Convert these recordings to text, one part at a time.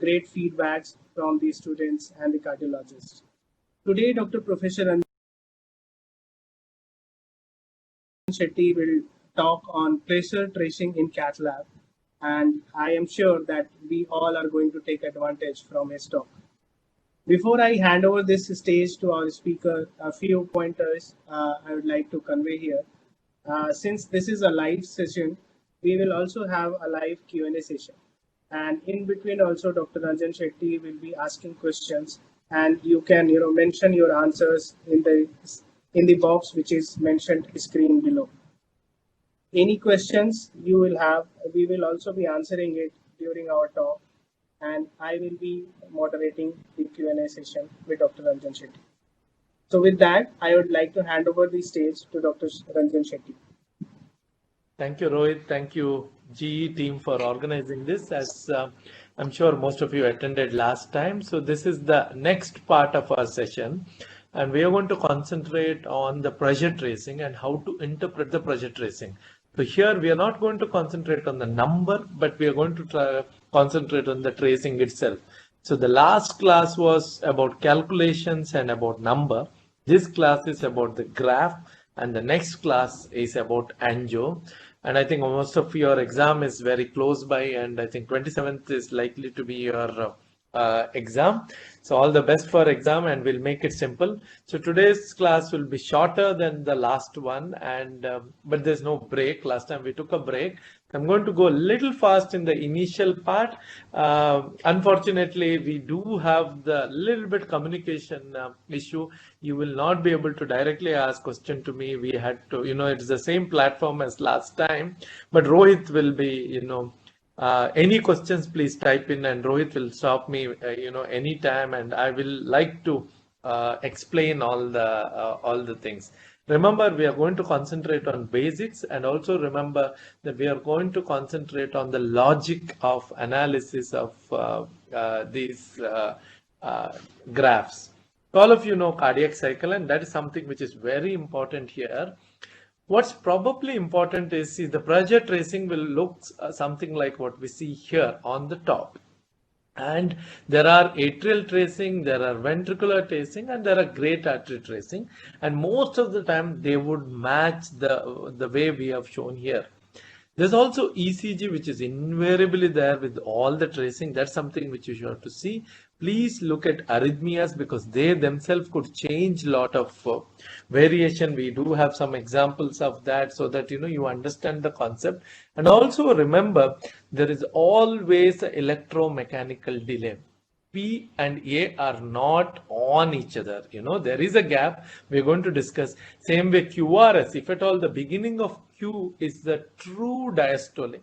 great feedbacks from the students and the cardiologists. Today, Dr. Professor Ranjan Shetty will talk on pressure tracing in cath lab, and I am sure that we all are going to take advantage from his talk. Before I hand over this stage to our speaker, a few pointers I would like to convey here. Since this is a live session, we will also have a live Q&A session. And in between also, Dr. Ranjan Shetty will be asking questions, and you can mention your answers in the box which is mentioned screen below. Any questions you will have, we will also be answering it during our talk, and I will be moderating the Q&A session with Dr. Ranjan Shetty. So with that, I would like to hand over the stage to Dr. Ranjan Shetty. Thank you, Rohit. Thank you, GE team, for organizing this. As I'm sure most of you attended last time. So this is the next part of our session. And we are going to concentrate on the pressure tracing and how to interpret the pressure tracing. So here we are not going to concentrate on the number, but we are going to concentrate on the tracing itself. So the last class was about calculations and about number. This class is about the graph, and the next class is about angio. And I think most of your exam is very close by, and I think 27th is likely to be your exam. So all the best for exam, and we'll make it simple. So today's class will be shorter than the last one, and but there's no break. Last time we took a break. I'm going to go a little fast in the initial part. Unfortunately, we do have the little bit communication issue. You will not be able to directly ask question to me. We had to, it's the same platform as last time, but Rohit will be, any questions, please type in, and Rohit will stop me, anytime, and I will like to explain all the things. Remember, we are going to concentrate on basics, and also remember that we are going to concentrate on the logic of analysis of these graphs. All of you know cardiac cycle, and that is something which is very important here. What's probably important is, see, the pressure tracing will look something like what we see here on the top. And there are atrial tracing, there are ventricular tracing, and there are great artery tracing. And most of the time they would match the way we have shown here. There's also ECG, which is invariably there with all the tracing. That's something which you should have to see. Please look at arrhythmias, because they themselves could change a lot of variation. We do have some examples of that, so that you understand the concept. And also remember, there is always an electromechanical delay. P and A are not on each other. There is a gap. We're going to discuss. Same way QRS, if at all the beginning of Q is the true diastole,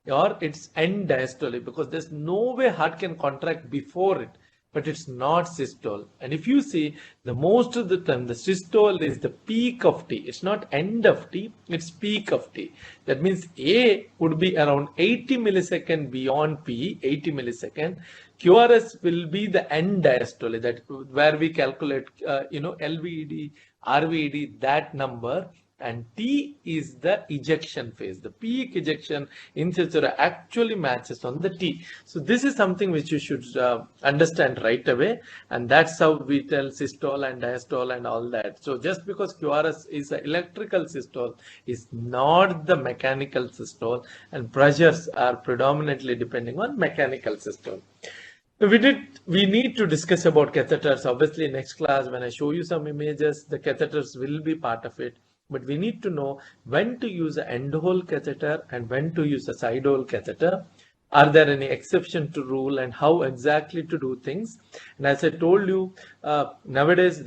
or it's end diastole, because there's no way heart can contract before it, but it's not systole. And if you see, the most of the time the systole is the peak of T. It's not end of T, it's peak of T. That means A would be around 80 millisecond beyond P, 80 millisecond. QRS will be the end diastole, that where we calculate LVED, RVED, that number. And T is the ejection phase. The peak ejection in Cesura actually matches on the T. So this is something which you should understand right away. And that's how we tell systole and diastole and all that. So just because QRS is an electrical systole is not the mechanical systole, and pressures are predominantly depending on mechanical systole. We need to discuss about catheters. Obviously, next class, when I show you some images, the catheters will be part of it. But we need to know when to use an end hole catheter and when to use a side hole catheter. Are there any exception to rule, and how exactly to do things? And as I told you, nowadays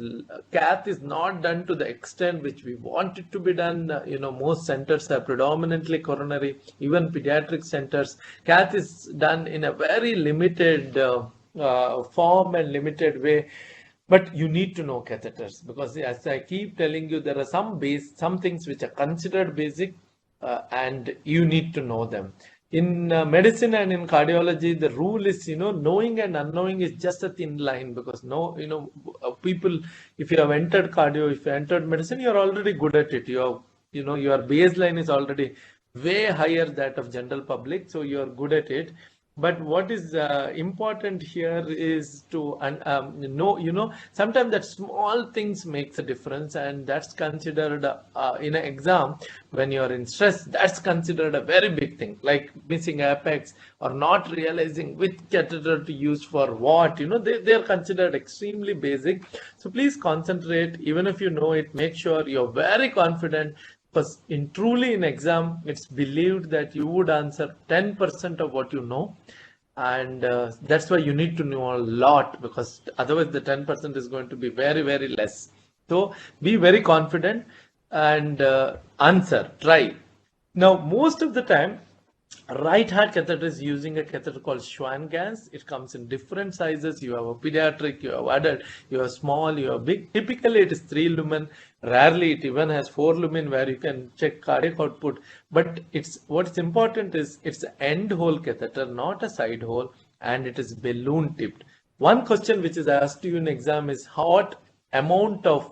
cath is not done to the extent which we want it to be done. Most centers are predominantly coronary, even pediatric centers. Cath is done in a very limited form and limited way. But you need to know catheters, because as I keep telling you, there are some things which are considered basic, and you need to know them. In medicine and in cardiology, the rule is, knowing and unknowing is just a thin line, because people, if you have entered cardio, if you entered medicine, you're already good at it. Your baseline is already way higher that of general public, so you're good at it. But what is important here is to know, sometimes that small things makes a difference, and that's considered in an exam when you're in stress, that's considered a very big thing, like missing apex or not realizing which catheter to use for what, they're considered extremely basic. So please concentrate, even if you know it, make sure you're very confident. Because truly in exam, it's believed that you would answer 10% of what you know. And that's why you need to know a lot, because otherwise the 10% is going to be very, very less. So be very confident and answer, try. Now, most of the time, right heart catheter is using a catheter called Schwann-Ganz. It comes in different sizes. You have a pediatric, you have adult, you have small, you have big. Typically, it is 3 lumen. Rarely, it even has 4 lumen where you can check cardiac output. But what's important is it's an end hole catheter, not a side hole, and it is balloon tipped. One question which is asked to you in exam is what amount of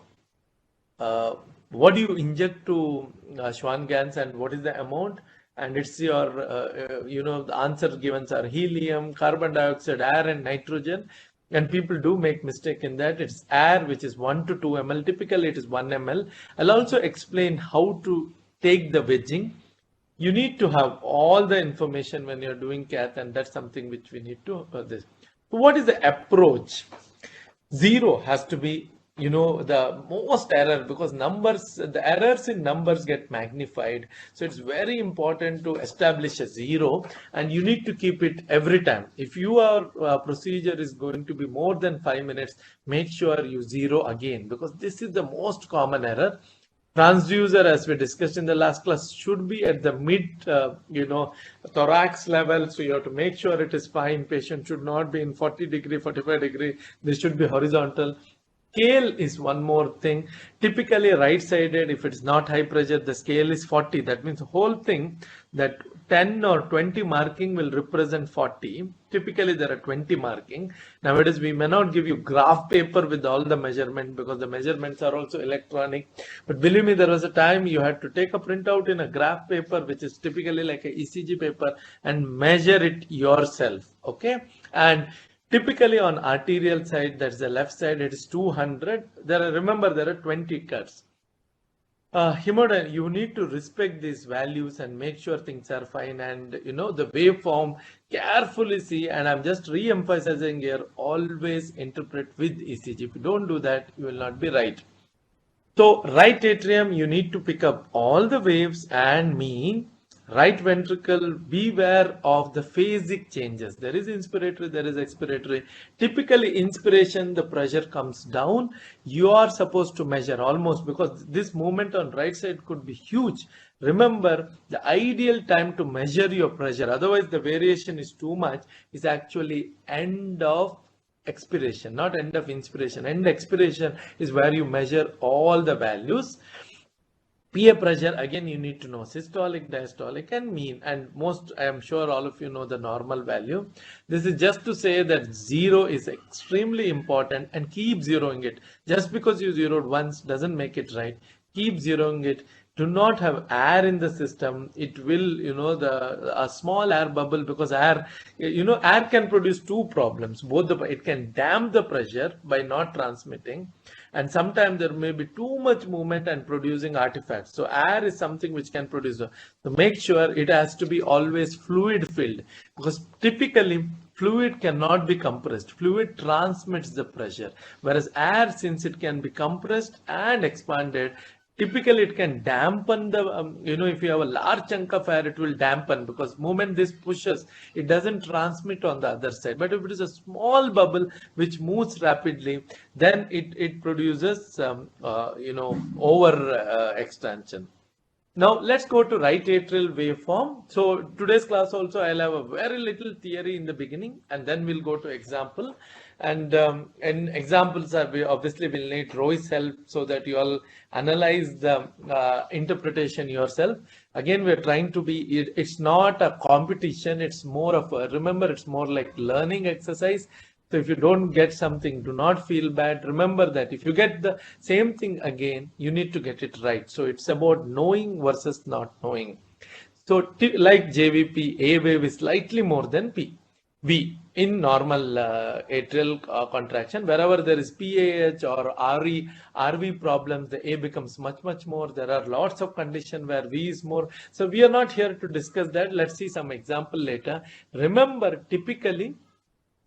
what do you inject to Schwann-Ganz, and what is the amount? And it's your, the answer given are helium, carbon dioxide, air, and nitrogen. And people do make mistake in that. It's air, which is 1 to 2 ml. Typically, it is 1 ml. I'll also explain how to take the wedging. You need to have all the information when you're doing cath, and that's something which we need to this. So what is the approach? 0 has to be the most error, because the errors in numbers get magnified. So it's very important to establish a 0, and you need to keep it every time. If your procedure is going to be more than 5 minutes, make sure you 0 again, because this is the most common error. Transducer, as we discussed in the last class, should be at the mid, thorax level. So you have to make sure it is fine. Patient should not be in 40 degree, 45 degree. They should be horizontal. Scale is one more thing. Typically right-sided, if it's not high pressure, the scale is 40. That means the whole thing, that 10 or 20 marking will represent 40. Typically there are 20 marking. Nowadays we may not give you graph paper with all the measurement, because the measurements are also electronic. But believe me, there was a time you had to take a printout in a graph paper, which is typically like a ECG paper, and measure it yourself. Okay. And typically on arterial side, that's the left side, it is 200. Remember, there are 20 cuts. Hemodynamic, you need to respect these values and make sure things are fine. And the waveform, carefully see. And I'm just re-emphasizing here, always interpret with ECG. If you don't do that, you will not be right. So right atrium, you need to pick up all the waves and mean. Right ventricle, beware of the phasic changes. There is inspiratory, there is expiratory. Typically inspiration, the pressure comes down. You are supposed to measure almost, because this movement on right side could be huge. Remember, the ideal time to measure your pressure, otherwise the variation is too much, is actually end of expiration, not end of inspiration. End expiration is where you measure all the values. PA pressure, again, you need to know systolic, diastolic, and mean. And most, I am sure all of you know the normal value. This is just to say that 0 is extremely important, and keep zeroing it. Just because you zeroed once doesn't make it right. Keep zeroing it. Do not have air in the system. It will, a small air bubble, because air, air can produce two problems. It can damp the pressure by not transmitting, and sometimes there may be too much movement and producing artifacts. So air is something which can produce. So make sure it has to be always fluid filled, because typically fluid cannot be compressed. Fluid transmits the pressure, whereas air, since it can be compressed and expanded, typically it can dampen the, if you have a large chunk of air, it will dampen, because moment this pushes, it doesn't transmit on the other side. But if it is a small bubble which moves rapidly, then it produces, over extension. Now let's go to right atrial waveform. So today's class also, I'll have a very little theory in the beginning, and then we'll go to example. And examples are, obviously we'll need Roy's help so that you all analyze the interpretation yourself. Again, we're trying to be, it's not a competition, it's more of a, remember, it's more like learning exercise. So if you don't get something, do not feel bad. Remember that if you get the same thing again, you need to get it right. So it's about knowing versus not knowing. So like JVP, A wave is slightly more than P. V in normal atrial contraction. Wherever there is PAH or RV problems, the A becomes much more. There are lots of conditions where V is more. So we are not here to discuss that. Let's see some example later. Remember, typically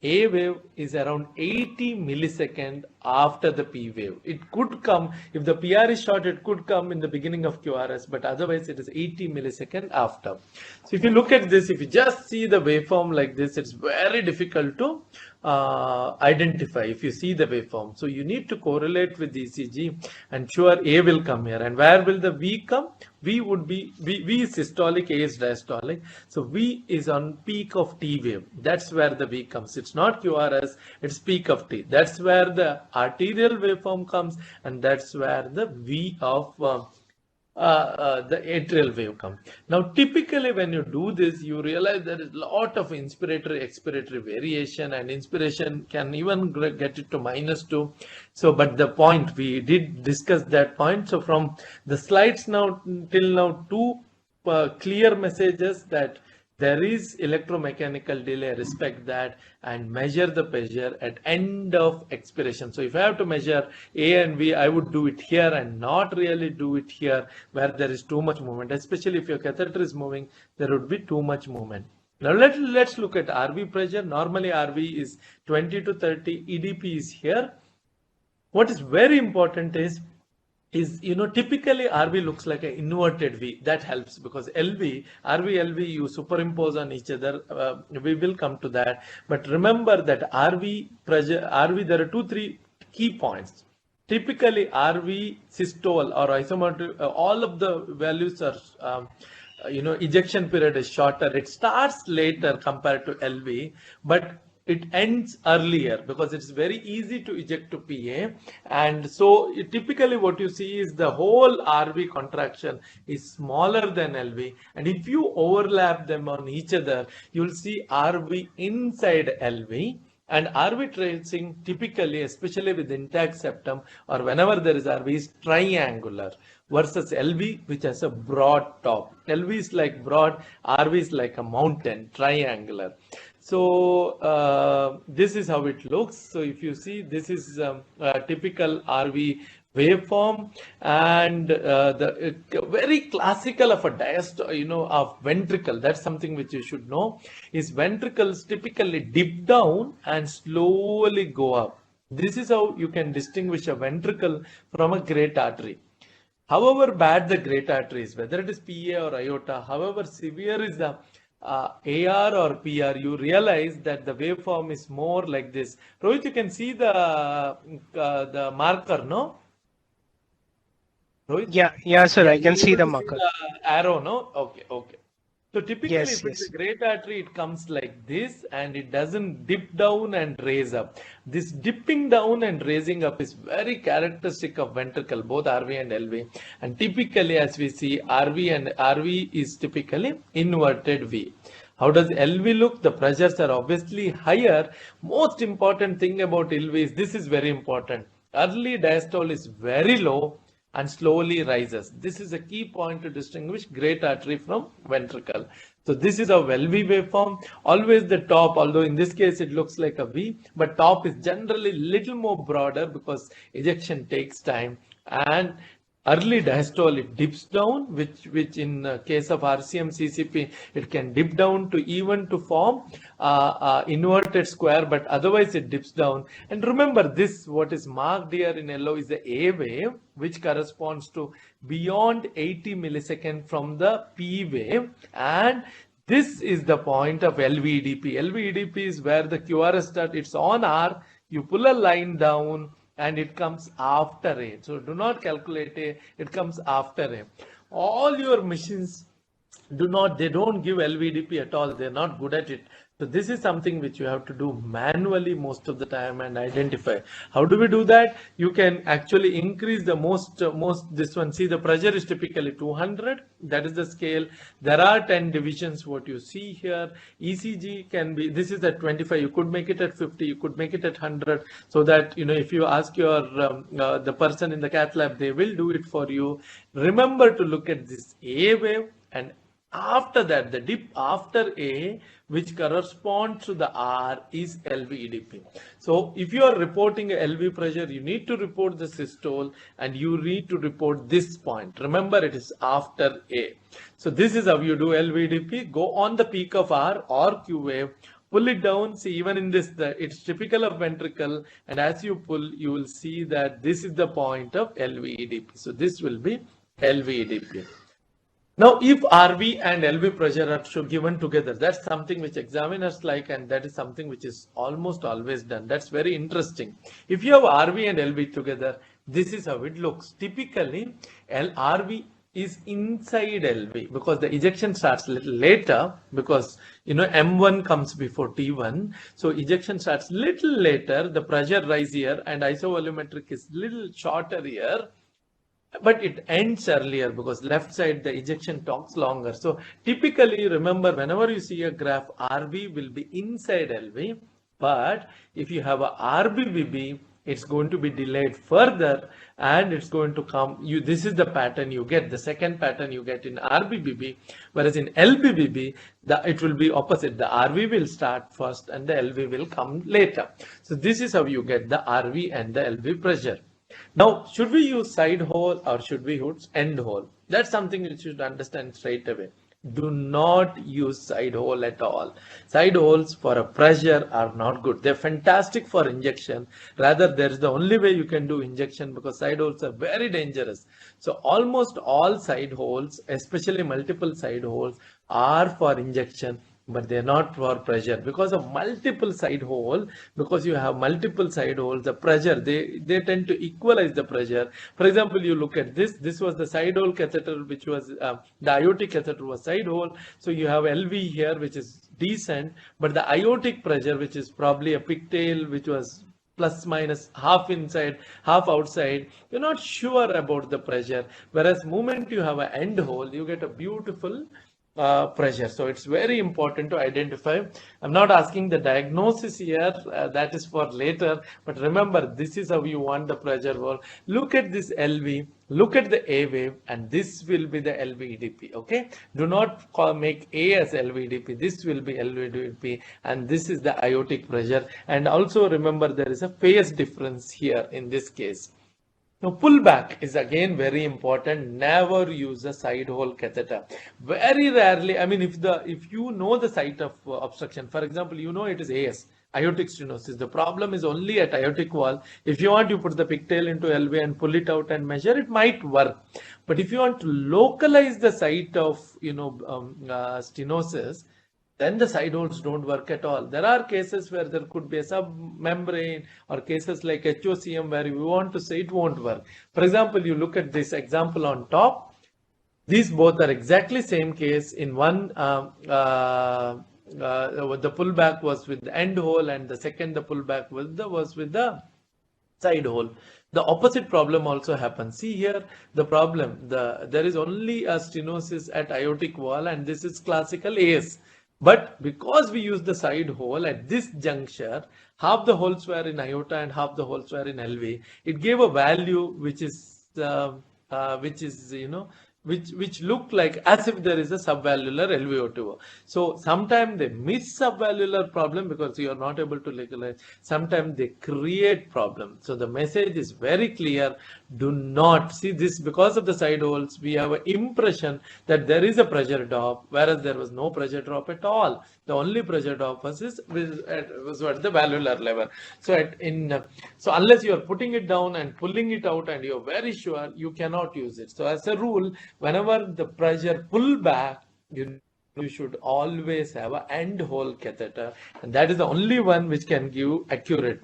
A wave is around 80 millisecond after the P wave. It could come, if the PR is short, it could come in the beginning of QRS, but otherwise it is 80 millisecond after. So if you look at this, if you just see the waveform like this, it's very difficult to identify if you see the waveform. So you need to correlate with the ECG, and sure A will come here. And where will the V come? V would be, V is systolic, A is diastolic. So V is on peak of T wave. That's where the V comes. It's not QRS, it's peak of T. That's where the arterial waveform comes, and that's where the V of the atrial wave comes. Now, typically when you do this, you realize there is a lot of inspiratory, expiratory variation, and inspiration can even get it to -2. So, but the point, we did discuss that point. So from the slides now till now, two clear messages that there is electromechanical delay, respect that, and measure the pressure at end of expiration. So if I have to measure A and V, I would do it here and not really do it here where there is too much movement, especially if your catheter is moving, there would be too much movement. Now let's look at RV pressure. Normally RV is 20 to 30, EDP is here. What is very important is typically RV looks like an inverted V. That helps because RV, LV, you superimpose on each other. We will come to that. But remember that RV pressure, there are 2-3 key points. Typically RV systole or isometric, all of the values are, ejection period is shorter. It starts later compared to LV, but it ends earlier because it's very easy to eject to PA. And so typically what you see is the whole RV contraction is smaller than LV. And if you overlap them on each other, you'll see RV inside LV. And RV tracing typically, especially with intact septum or whenever there is RV, is triangular versus LV, which has a broad top. LV is like broad, RV is like a mountain, triangular. So this is how it looks. So if you see, this is a typical RV waveform, and the very classical of a diastole, of ventricle. That's something which you should know. Is ventricles typically dip down and slowly go up. This is how you can distinguish a ventricle from a great artery. However bad the great artery is, whether it is PA or aorta, however severe is the AR or PR, you realize that the waveform is more like this. Rohit, you can see the marker, no? Rohit? Yeah, sir, I can see the marker. The arrow, no? Okay. So typically, yes, if it's a great artery, it comes like this, and it doesn't dip down and raise up. This dipping down and raising up is very characteristic of ventricle, both RV and LV. And typically, as we see, RV is typically inverted V. How does LV look? The pressures are obviously higher. Most important thing about LV is, this is very important. Early diastole is very low and slowly rises. This is a key point to distinguish great artery from ventricle. So this is a LV waveform. Always the top, although in this case it looks like a V, but top is generally little more broader because ejection takes time. And early diastole, it dips down, which in case of RCM CCP, it can dip down to even to form inverted square, but otherwise it dips down. And remember this, what is marked here in yellow is the A wave, which corresponds to beyond 80 millisecond from the P wave. And this is the point of LVEDP. LVEDP is where the QRS starts. It's on R, you pull a line down, and it comes after A. So do not calculate A, it comes after A. All your machines they don't give LVDP at all. They're not good at it. So this is something which you have to do manually most of the time and identify. How do we do that? You can actually increase the most this one. See, the pressure is typically 200. That is the scale. There are 10 divisions, what you see here. ECG can be, this is at 25. You could make it at 50. You could make it at 100. So that, if you ask your the person in the cath lab, they will do it for you. Remember to look at this A wave and After that, the dip after A, which corresponds to the R, is LV-EDP. So if you are reporting a LV pressure, you need to report the systole and you need to report this point. Remember, it is after A. So this is how you do LV-EDP. Go on the peak of R or Q wave, pull it down. See, even in this, it's typical of ventricle, and as you pull, you will see that this is the point of LV-EDP. So this will be LV-EDP. Now, if RV and LV pressure are given together, that's something which examiners like, and that is something which is almost always done. That's very interesting. If you have RV and LV together, this is how it looks. Typically, RV is inside LV because the ejection starts a little later, because M1 comes before T1. So ejection starts little later, the pressure rise here, and isovolumetric is little shorter here. But it ends earlier because left side the ejection talks longer. So typically, remember, whenever you see a graph, RV will be inside LV, but if you have a RBVB, it's going to be delayed further and it's going to come. This is the pattern you get, the second pattern you get in RBVB, whereas in LBVB, it will be opposite. The RV will start first and the LV will come later. So this is how you get the RV and the LV pressure. Now, should we use side hole or should we use end hole? That's something you should understand straight away. Do not use side hole at all. Side holes for a pressure are not good. They're fantastic for injection. Rather, there's the only way you can do injection, because side holes are very dangerous. So almost all side holes, especially multiple side holes, are for injection, but they're not for pressure. Because of multiple side hole, because you have multiple side holes, the pressure, they tend to equalize the pressure. For example, you look at this was the side hole catheter, which was the aortic catheter was side hole. So you have LV here, which is decent, but the aortic pressure, which is probably a pigtail, which was plus minus half inside, half outside, you're not sure about the pressure. Whereas moment you have an end hole, you get a beautiful pressure. So it's very important to identify. I'm not asking the diagnosis here, that is for later, but remember, this is how you want the pressure hole. Look at this LV, look at the A wave, and this will be the LV-EDP. Okay, do not make A as LV-EDP. This will be LV-EDP, and this is the aortic pressure. And also remember, there is a phase difference here in this case. Now, pullback is again very important. Never use a side hole catheter. Very rarely, I mean, if you know the site of obstruction, for example, it is AS, aortic stenosis. The problem is only at aortic wall. If you want, you put the pigtail into LV and pull it out and measure, it might work. But if you want to localize the site of stenosis, then the side holes don't work at all. There are cases where there could be a submembrane, or cases like HOCM where we want to say it won't work. For example, you look at this example on top. These both are exactly same case. In one, the pullback was with the end hole, and the second, the pullback was with the side hole. The opposite problem also happens. See here, the problem, there is only a stenosis at aortic wall, and this is classical AS. But because we use the side hole at this juncture, half the holes were in aorta and half the holes were in LV. It gave a value which look like as if there is a subvalvular LVO2. So sometimes they miss subvalvular problem because you are not able to localize. Sometimes they create problem. So the message is very clear. Do not see this because of the side holes. We have an impression that there is a pressure drop, whereas there was no pressure drop at all. The only pressure drop was at the valvular level. So so unless you are putting it down and pulling it out and you're very sure, you cannot use it. So as a rule, whenever the pressure pull back, you should always have an end hole catheter, and that is the only one which can give accurate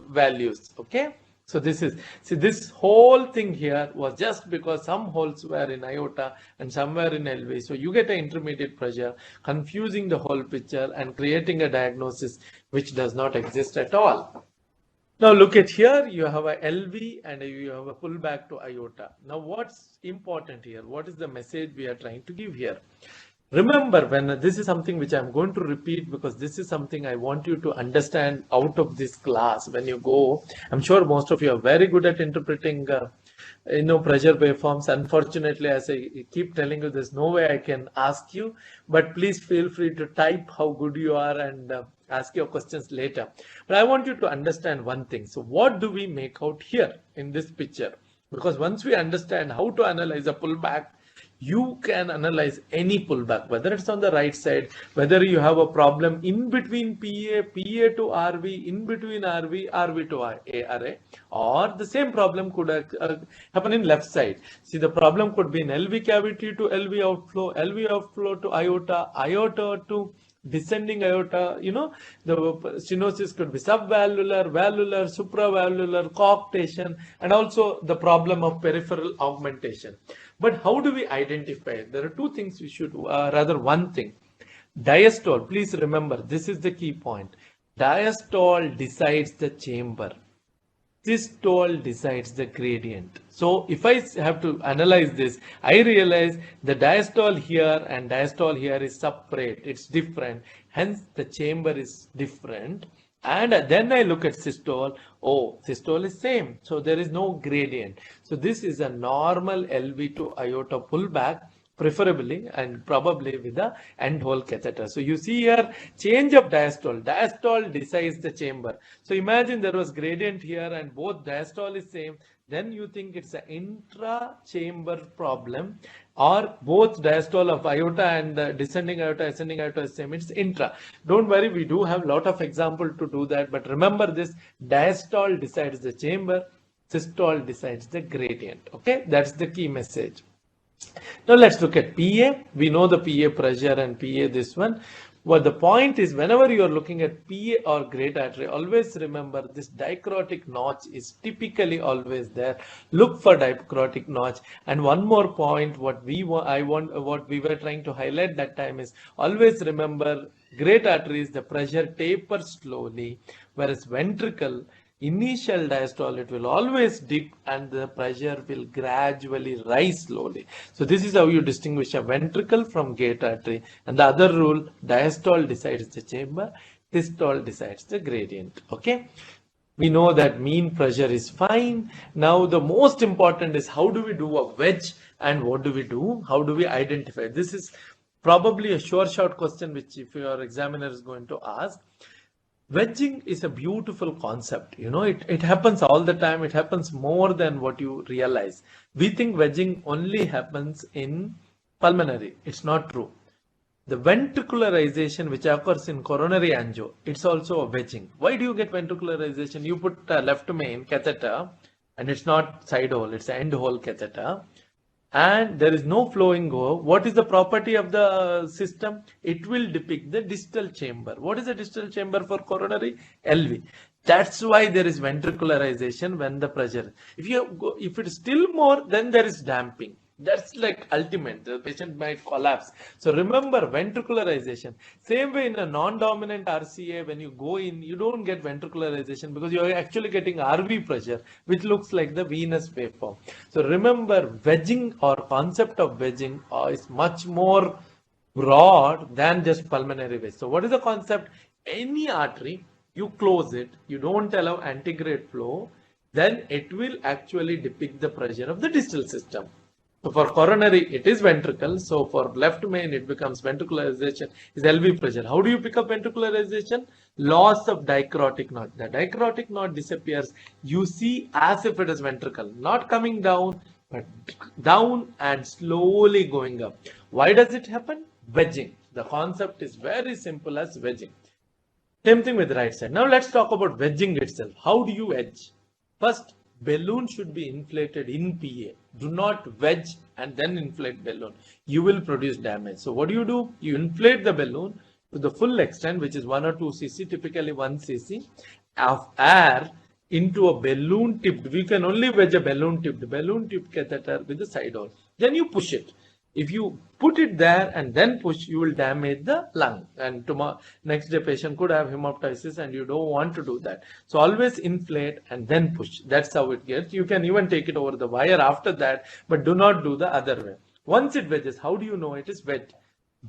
values. Okay. So this whole thing here was just because some holes were in aorta and some were in LV. So you get an intermediate pressure, confusing the whole picture and creating a diagnosis which does not exist at all. Now look at here, you have a LV and you have a pullback to aorta. Now what's important here? What is the message we are trying to give here? Remember, when this is something which I'm going to repeat, because this is something I want you to understand out of this class. When you go, I'm sure most of you are very good at interpreting pressure waveforms. Unfortunately, as I keep telling you, there's no way I can ask you, but please feel free to type how good you are and ask your questions later. But I want you to understand one thing. So what do we make out here in this picture? Because once we understand how to analyze a pullback, you can analyze any pullback, whether it's on the right side, whether you have a problem in between PA to RV, in between RV to ARA, or the same problem could happen in left side. See, the problem could be in LV cavity to LV outflow to aorta to descending aorta. The stenosis could be subvalvular, valvular, supravalvular, coarctation, and also the problem of peripheral augmentation. But how do we identify it? There are two things we should, rather one thing. Diastole, please remember, this is the key point. Diastole decides the chamber. Systole decides the gradient. So if I have to analyze this, I realize the diastole here and diastole here is separate. It's different. Hence, the chamber is different. And then I look at systole. Oh, systole is same. So there is no gradient. So this is a normal LV to aorta pullback, preferably and probably with the end hole catheter. So you see here change of diastole. Diastole decides the chamber. So imagine there was gradient here and both diastole is same. Then you think it's an intra-chamber problem, or both diastole of aorta and descending aorta, ascending aorta is same. It's intra. Don't worry, we do have a lot of example to do that. But remember this, diastole decides the chamber, systole decides the gradient. Okay, that's the key message. Now let's look at PA. We know the PA pressure and PA this one. Well, the point is, whenever you are looking at PA or great artery, always remember this dicrotic notch is typically always there. Look for dicrotic notch. And one more point, what we were trying to highlight that time is always remember great arteries, the pressure tapers slowly, whereas ventricle, initial diastole, it will always dip and the pressure will gradually rise slowly. So this is how you distinguish a ventricle from gate artery. And the other rule, diastole decides the chamber, systole decides the gradient. Okay. We know that mean pressure is fine. Now the most important is how do we do a wedge and what do we do? How do we identify? This is probably a sure shot question which if your examiner is going to ask. Wedging is a beautiful concept. It happens all the time. It happens more than what you realize. We think wedging only happens in pulmonary. It's not true. The ventricularization which occurs in coronary angio, it's also a wedging. Why do you get ventricularization? You put a left main catheter and it's not side hole, it's end hole catheter. And there is no flowing go. What is the property of the system? It will depict the distal chamber. What is the distal chamber for coronary? LV. That's why there is ventricularization when the pressure. If it is still more, then there is damping. That's like ultimate. The patient might collapse. So remember ventricularization. Same way in a non-dominant RCA, when you go in, you don't get ventricularization because you're actually getting RV pressure, which looks like the venous waveform. So remember, wedging or concept of wedging is much more broad than just pulmonary wedge. So what is the concept? Any artery, you close it, you don't allow antegrade flow, then it will actually depict the pressure of the distal system. So for coronary, it is ventricle. So for left main, it becomes ventricularization is LV pressure. How do you pick up ventricularization? Loss of dicrotic knot. The dicrotic knot disappears. You see as if it is ventricle, not coming down, but down and slowly going up. Why does it happen? Wedging. The concept is very simple as wedging. Same thing with the right side. Now let's talk about wedging itself. How do you wedge? First, balloon should be inflated in PA. Do not wedge and then inflate balloon. You will produce damage. So what do? You inflate the balloon to the full extent, which is 1 or 2 cc, typically 1 cc of air into a balloon tipped. We can only wedge a balloon tipped catheter with the side hole. Then you push it. If you put it there and then push, you will damage the lung. And tomorrow, next day patient could have hemoptysis and you don't want to do that. So always inflate and then push. That's how it gets. You can even take it over the wire after that, but do not do the other way. Once it wedges, how do you know it is wet?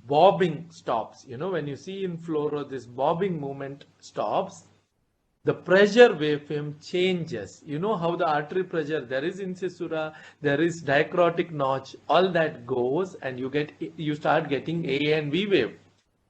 Bobbing stops. When you see in fluoro, this bobbing movement stops. the pressure waveform changes. You know how the artery pressure, there is incisura, there is dicrotic notch, all that goes, and you start getting A and V wave.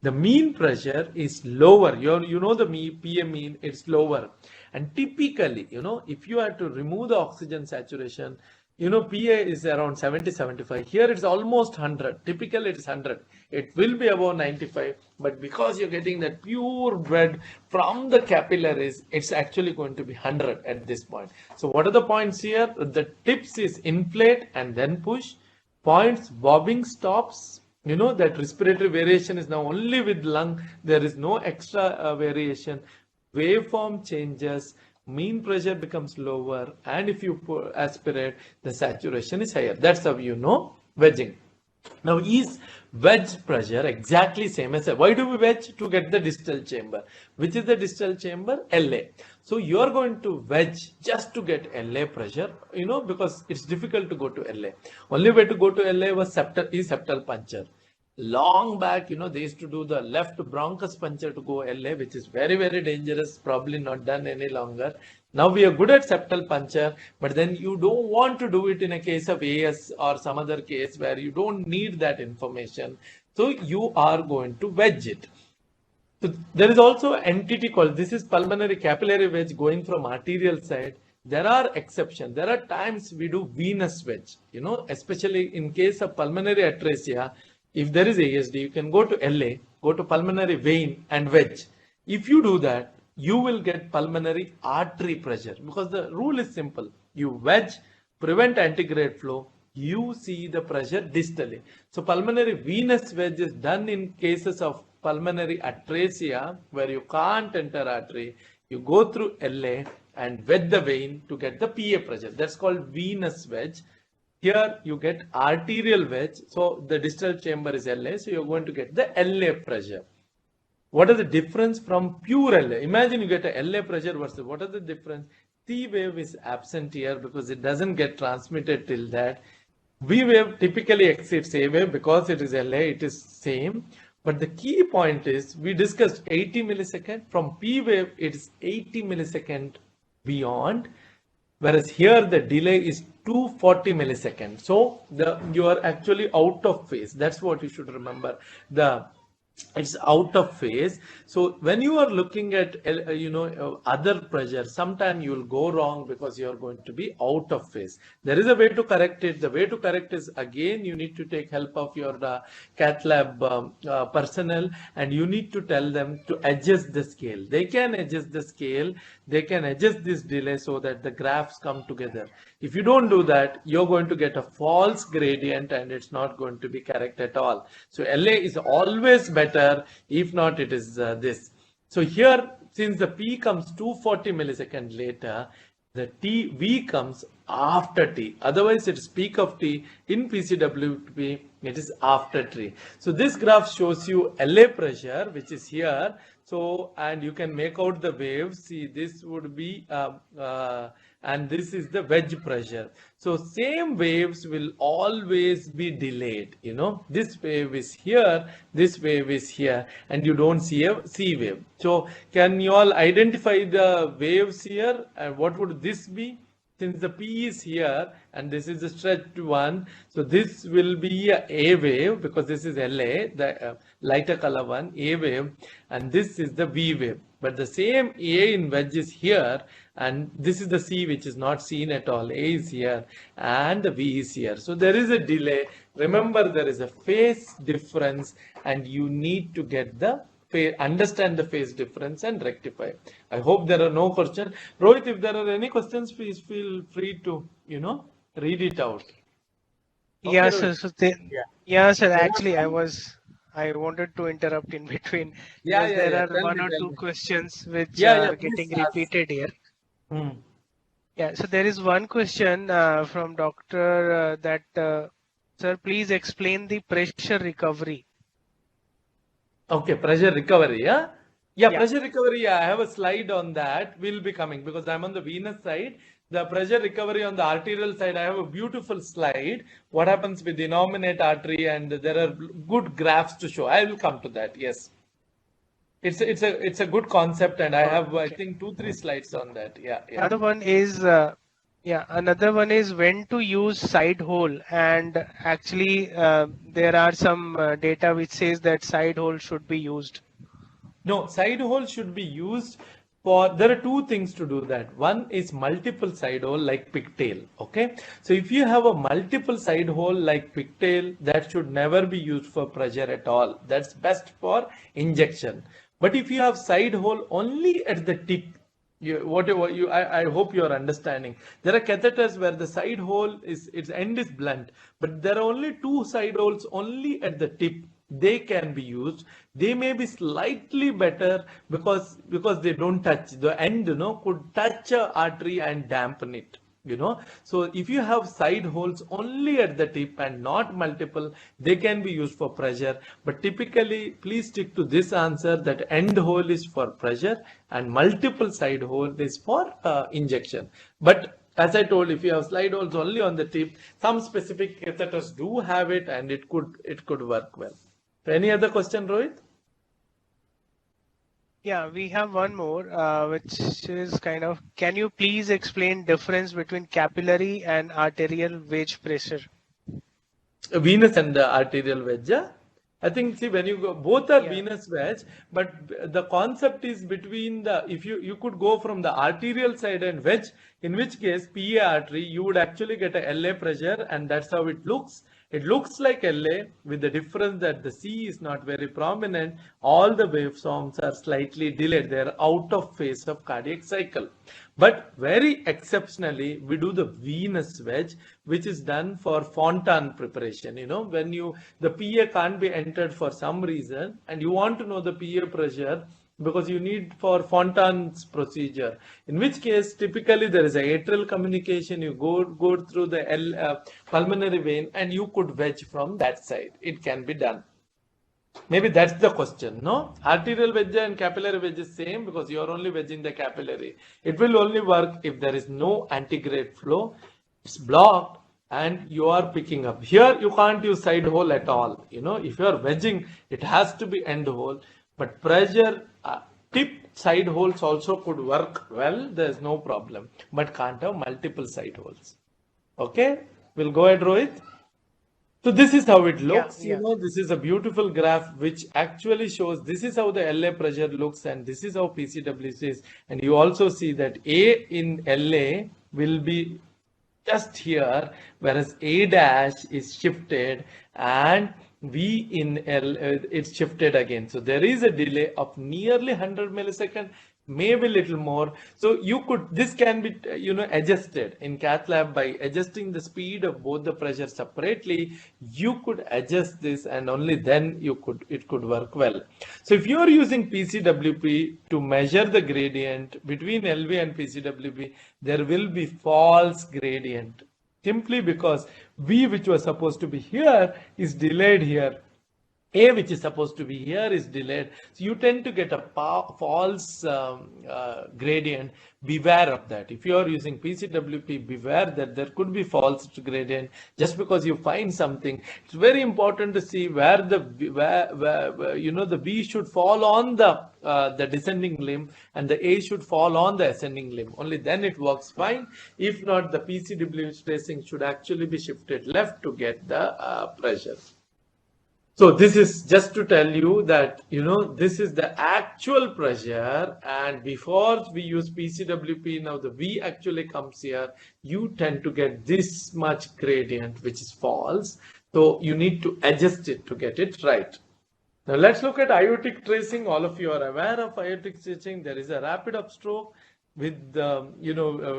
The mean pressure is lower. You know the PM mean, it's lower. And typically, if you have to remove the oxygen saturation, PA is around 70, 75. Here it's almost 100. Typically it's 100. It will be above 95, but because you're getting that pure blood from the capillaries, it's actually going to be 100 at this point. So what are the points here? The tips is inflate and then push. Points, bobbing stops. That respiratory variation is now only with lung. There is no extra variation. Waveform changes. Mean pressure becomes lower, and if you aspirate, the saturation is higher. That's how you know wedging. Now, is wedge pressure exactly same as why do we wedge? To get the distal chamber. Which is the distal chamber? LA. So you are going to wedge just to get LA pressure, because it's difficult to go to LA. Only way to go to LA was septal puncture. Long back, they used to do the left bronchus puncture to go LA, which is very, very dangerous, probably not done any longer. Now we are good at septal puncture, but then you don't want to do it in a case of AS or some other case where you don't need that information. So you are going to wedge it. So there is also an entity called, this is pulmonary capillary wedge going from arterial side. There are exceptions. There are times we do venous wedge, especially in case of pulmonary atresia. If there is ASD, you can go to LA, go to pulmonary vein and wedge. If you do that, you will get pulmonary artery pressure because the rule is simple. You wedge, prevent antegrade flow, you see the pressure distally. So pulmonary venous wedge is done in cases of pulmonary atresia where you can't enter artery. You go through LA and wedge the vein to get the PA pressure. That's called venous wedge. Here you get arterial wedge, so the distal chamber is LA, so you're going to get the LA pressure. What is the difference from pure LA? Imagine you get a LA pressure versus what is the difference? C wave is absent here because it doesn't get transmitted till that. V wave typically exceeds A wave because it is LA, it is same. But the key point is we discussed 80 millisecond. From P wave, it is 80 millisecond beyond. Whereas here the delay is 240 milliseconds. So you are actually out of phase. That's what you should remember. It's out of phase. So when you are looking at other pressure, sometimes you will go wrong because you are going to be out of phase. There is a way to correct it. The way to correct is, again, you need to take help of your cath lab personnel, and you need to tell them to adjust the scale. They can adjust the scale. They can adjust this delay so that the graphs come together. If you don't do that, you're going to get a false gradient and it's not going to be correct at all. So LA is always better. If not, it is this. So here, since the P comes 240 milliseconds later, the V comes after T. Otherwise, it's peak of T. In PCWP, it is after T. So this graph shows you LA pressure, which is here. So, and you can make out the waves. See, this would be, and this is the wedge pressure. So same waves will always be delayed. This wave is here, this wave is here, and you don't see a C wave. So can you all identify the waves here? And what would this be? Since the P is here and this is the stretched one, so this will be a wave because this is LA, the lighter color one, A wave, and this is the V wave. But the same A in wedge is here, and this is the C which is not seen at all. A is here and the V is here. So there is a delay. Remember, there is a phase difference and you need to get the understand the phase difference and rectify. I hope there are no questions. Rohit, if there are any questions, please feel free to, read it out. Okay, yeah, sir. So yeah, sir. Actually, I wanted to interrupt in between. There are one or two questions which are getting repeated here. Yeah. So there is one question from Doctor sir, please explain the pressure recovery. Okay, pressure recovery, yeah? Yeah, pressure recovery, I have a slide on that. Will be coming because I'm on the venous side. The pressure recovery on the arterial side, I have a beautiful slide. What happens with the innominate artery, and there are good graphs to show. I will come to that, yes. It's a good concept, and I have I think 2-3 slides on that. Yeah. Another one is another one is when to use side hole, and actually there are some data which says that side hole should be used. No, side hole should be used for, there are two things to do that. One is multiple side hole like pigtail. Okay. So if you have a multiple side hole like pigtail, that should never be used for pressure at all. That's best for injection. But if you have side hole only at the tip, I hope you are understanding. There are catheters where the side hole is, its end is blunt, but there are only two side holes only at the tip. They can be used. They may be slightly better because they don't touch the end, could touch a artery and dampen it. So if you have side holes only at the tip and not multiple, they can be used for pressure. But typically, please stick to this answer that end hole is for pressure and multiple side hole is for injection. But as I told, if you have side holes only on the tip, some specific catheters do have it, and it could work well. Any other question, Rohit? Yeah, we have one more, which is kind of, can you please explain difference between capillary and arterial wedge pressure? Venous and arterial wedge. Yeah? I think, see, when you go, both are venous wedge, but the concept is between the, if you could go from the arterial side and wedge, in which case PA artery, you would actually get a LA pressure, and that's how it looks. It looks like LA with the difference that the C is not very prominent. All the waveforms are slightly delayed. They are out of phase of cardiac cycle. But very exceptionally, we do the venous wedge, which is done for fontan preparation. When the PA can't be entered for some reason, and you want to know the PA pressure, because you need for Fontan's procedure, in which case typically there is a atrial communication. You go through the pulmonary vein, and you could wedge from that side. It can be done. Maybe that's the question, no? Arterial wedge and capillary wedge is same because you are only wedging the capillary. It will only work if there is no antegrade flow. It's blocked and you are picking up. Here you can't use side hole at all. If you are wedging, it has to be end hole. But pressure tip side holes also could work well. There's no problem, but can't have multiple side holes. Okay, we'll go ahead, Rohit. So this is how it looks. This is a beautiful graph which actually shows this is how the LA pressure looks, and this is how PCWP is. And you also see that A in LA will be just here, whereas A dash is shifted and V in L, it's shifted again. So there is a delay of nearly 100 milliseconds, maybe little more. So this can be, adjusted in cath lab by adjusting the speed of both the pressure separately. You could adjust this, and only then it could work well. So if you are using PCWP to measure the gradient between LV and PCWP, there will be false gradient. Simply because V, which was supposed to be here, is delayed here. A, which is supposed to be here, is delayed. So you tend to get a false gradient. Beware of that. If you are using PCWP, beware that there could be false gradient just because you find something. It's very important to see where the V should fall on the descending limb and the A should fall on the ascending limb. Only then it works fine. If not, the PCWP tracing should actually be shifted left to get the pressure. So this is just to tell you that, this is the actual pressure, and before we use PCWP, now the V actually comes here, you tend to get this much gradient, which is false. So you need to adjust it to get it right. Now let's look at aortic tracing. All of you are aware of aortic tracing. There is a rapid upstroke with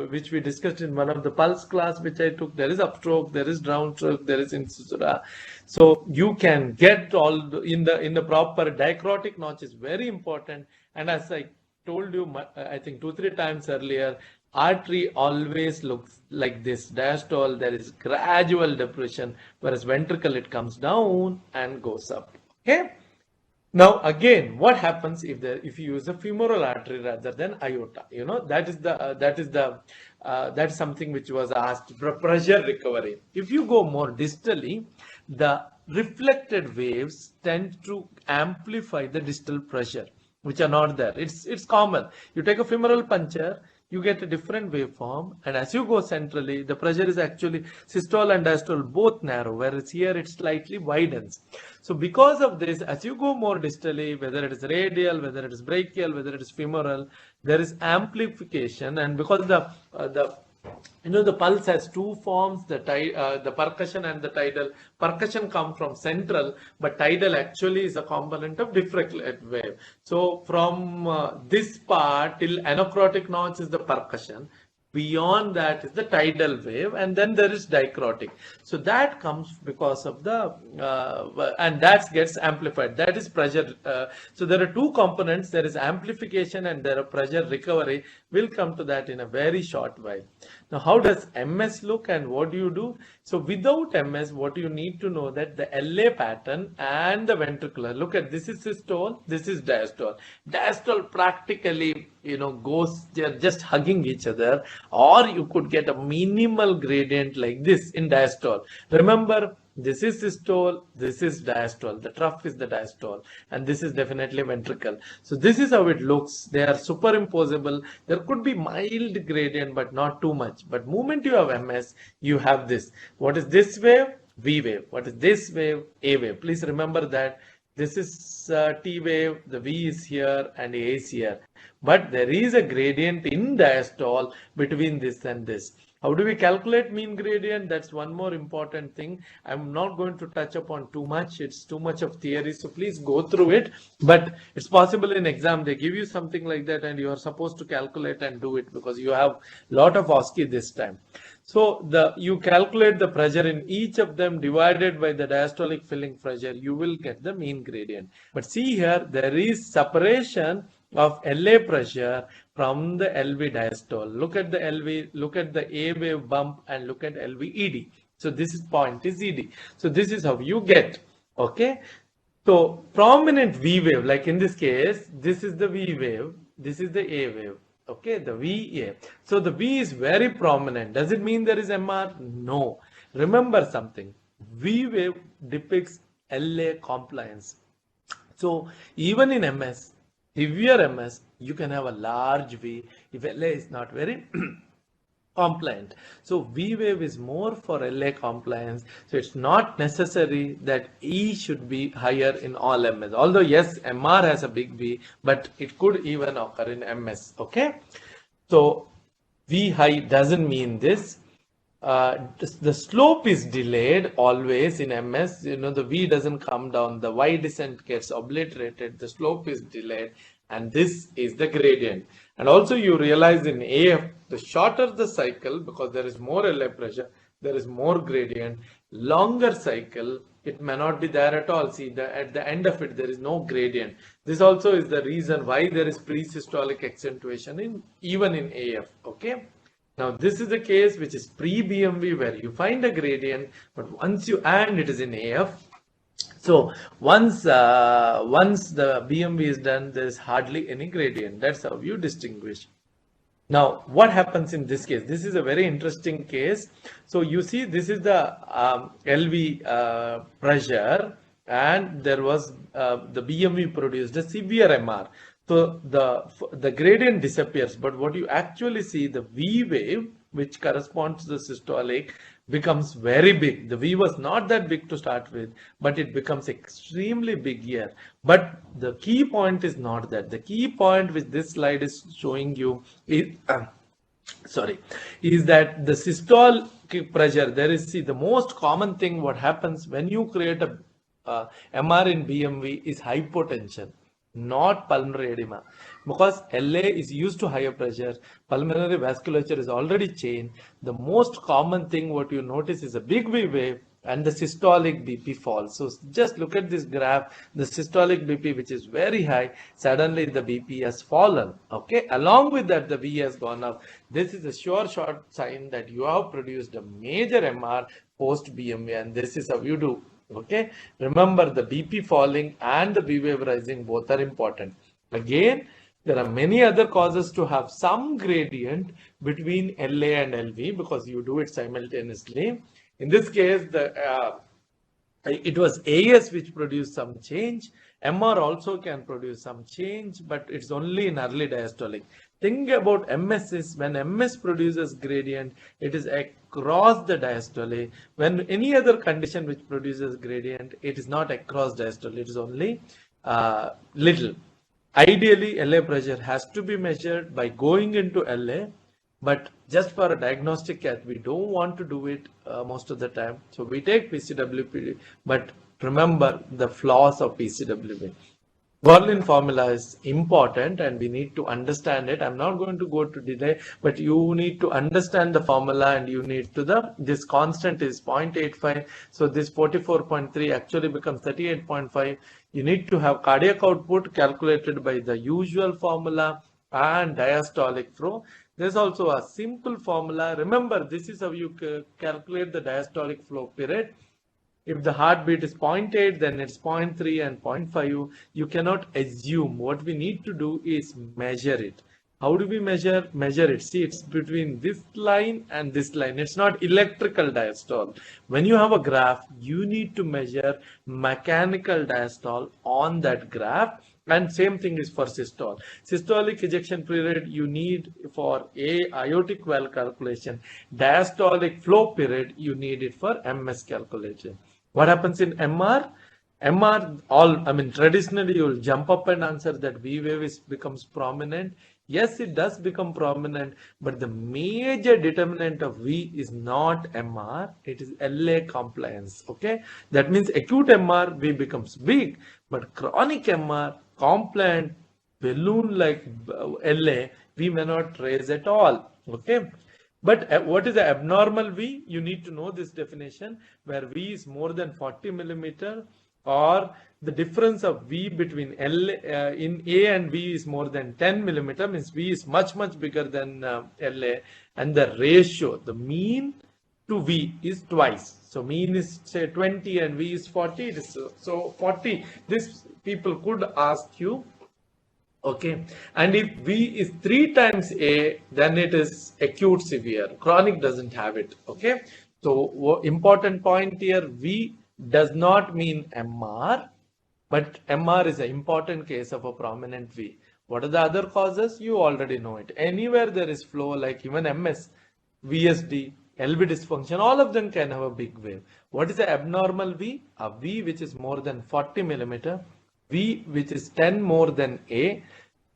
which we discussed in one of the pulse class which I took. There is upstroke, there is downstroke, there is incisura. So you can get all in the proper dicrotic notch is very important. And as I told you, I think 2-3 times earlier, artery always looks like this. Diastole, there is gradual depression, whereas ventricle, it comes down and goes up. Okay. Now again, what happens if you use a femoral artery rather than aorta? That's something which was asked. Pressure recovery. If you go more distally, the reflected waves tend to amplify the distal pressure. which are not there. It's common. You take a femoral puncture, you get a different waveform, and as you go centrally, the pressure is actually systole and diastole both narrow, whereas here it slightly widens. So because of this, as you go more distally, whether it is radial, whether it is brachial, whether it is femoral, there is amplification, and because the pulse has two forms, the percussion and the tidal. Percussion come from central, but tidal actually is a component of diffracted wave. So from this part till anacrotic notch is the percussion. Beyond that is the tidal wave, and then there is dicrotic. So that comes because of the and that gets amplified. That is pressure. So there are two components. There is amplification and there are pressure recovery. We'll come to that in a very short while. Now, how does MS look and what do you do? So without MS, what you need to know that the LA pattern and the ventricular. Look at this is systole, this is diastole. Diastole practically goes, they're just hugging each other, or you could get a minimal gradient like this in diastole. Remember, this is systole, this is diastole. The trough is the diastole, and this is definitely ventricle. So this is how it looks. They are superimposable. There could be mild gradient, but not too much. But moment you have MS, you have this. What is this wave? V wave. What is this wave? A wave. Please remember that. This is T wave, the V is here and A is here. But there is a gradient in diastole between this and this. How do we calculate mean gradient? That's one more important thing. I'm not going to touch upon too much. It's too much of theory. So please go through it. But it's possible in exam they give you something like that and you are supposed to calculate and do it because you have a lot of OSCE this time. So you calculate the pressure in each of them divided by the diastolic filling pressure. You will get the mean gradient. But see here, there is separation of LA pressure from the LV diastole. Look at the LV, look at the A wave bump and look at LV ED. So this point is ED. So this is how you get. Okay. So prominent V wave, like in this case, this is the V wave, this is the A wave. Okay, the VA. So the V is very prominent. Does it mean there is MR? No. Remember something. V wave depicts LA compliance. So even in MS, severe MS, you can have a large V if LA is not very compliant. So V wave is more for LA compliance. So it's not necessary that E should be higher in all MS. Although yes, MR has a big V, but it could even occur in MS. Okay. So V high doesn't mean this. The slope is delayed always in MS. The V doesn't come down. The Y descent gets obliterated. The slope is delayed. And this is the gradient. And also you realize in AF, the shorter the cycle, because there is more LA pressure, there is more gradient. Longer cycle, it may not be there at all. See, at the end of it, there is no gradient. This also is the reason why there is pre-systolic accentuation even in AF. Okay. Now this is the case which is pre-BMV where you find a gradient, but once it is in AF. So once the BMV is done, there is hardly any gradient. That's how you distinguish. Now, what happens in this case? This is a very interesting case. So you see, this is the LV pressure, and there was the BMV produced a severe MR. So the gradient disappears, but what you actually see, the V wave, which corresponds to the systolic, becomes very big. The V was not that big to start with, but it becomes extremely big here. But the key point is not that. The key point which this slide is showing you is, is that the systolic pressure, there is, see, the most common thing what happens when you create a MR in BMV is hypotension, not pulmonary edema, because LA is used to higher pressure. Pulmonary vasculature is already changed. The most common thing what you notice is a big V wave and the systolic BP falls. So just look at this graph, the systolic BP, which is very high, suddenly the BP has fallen. Okay, along with that, the V has gone up. This is a sure short sign that you have produced a major MR post BMV, and this is how you do. Okay, remember the BP falling and the V wave rising, both are important. Again, there are many other causes to have some gradient between LA and LV because you do it simultaneously. In this case, it was AS which produced some change, MR also can produce some change, but it's only in early diastolic. Thing about MS is when MS produces gradient, it is across the diastole. When any other condition which produces gradient, it is not across diastole, it is only little. Ideally, LA pressure has to be measured by going into LA, but just for a diagnostic cath, we don't want to do it most of the time. So we take PCWP, but remember the flaws of PCWP. GORLIN formula is important and we need to understand it. I'm not going to go to delay, but you need to understand the formula and you need to this constant is 0.85. So this 44.3 actually becomes 38.5. You need to have cardiac output calculated by the usual formula and diastolic flow. There's also a simple formula. Remember, this is how you calculate the diastolic flow period. If the heartbeat is 0.8, then it's 0.3 and 0.5. You cannot assume. What we need to do is measure it. How do we measure? Measure it. See, it's between this line and this line. It's not electrical diastole. When you have a graph, you need to measure mechanical diastole on that graph. And same thing is for systole. Systolic ejection period you need for aortic valve calculation. Diastolic flow period you need it for MS calculation. What happens in MR? Traditionally you will jump up and answer that V wave becomes prominent. Yes, it does become prominent, but the major determinant of V is not MR, it is LA compliance. Okay, that means acute MR V becomes big, but chronic MR compliant balloon like LA V may not raise at all. Okay. But what is the abnormal V? You need to know this definition where V is more than 40 millimeter or the difference of V between in A and V is more than 10 millimeter, means V is much bigger than LA, and the ratio, the mean to V is twice. So mean is say 20 and V is 40. It is so 40. This people could ask you. Okay, and if V is 3 times A, then it is acute severe. Chronic doesn't have it. Okay, so important point here, V does not mean MR, but MR is an important case of a prominent V. What are the other causes? You already know it. Anywhere there is flow, like even MS, VSD, LV dysfunction, all of them can have a big wave. What is the abnormal V? A V which is more than 40 millimeter. V which is 10 more than A,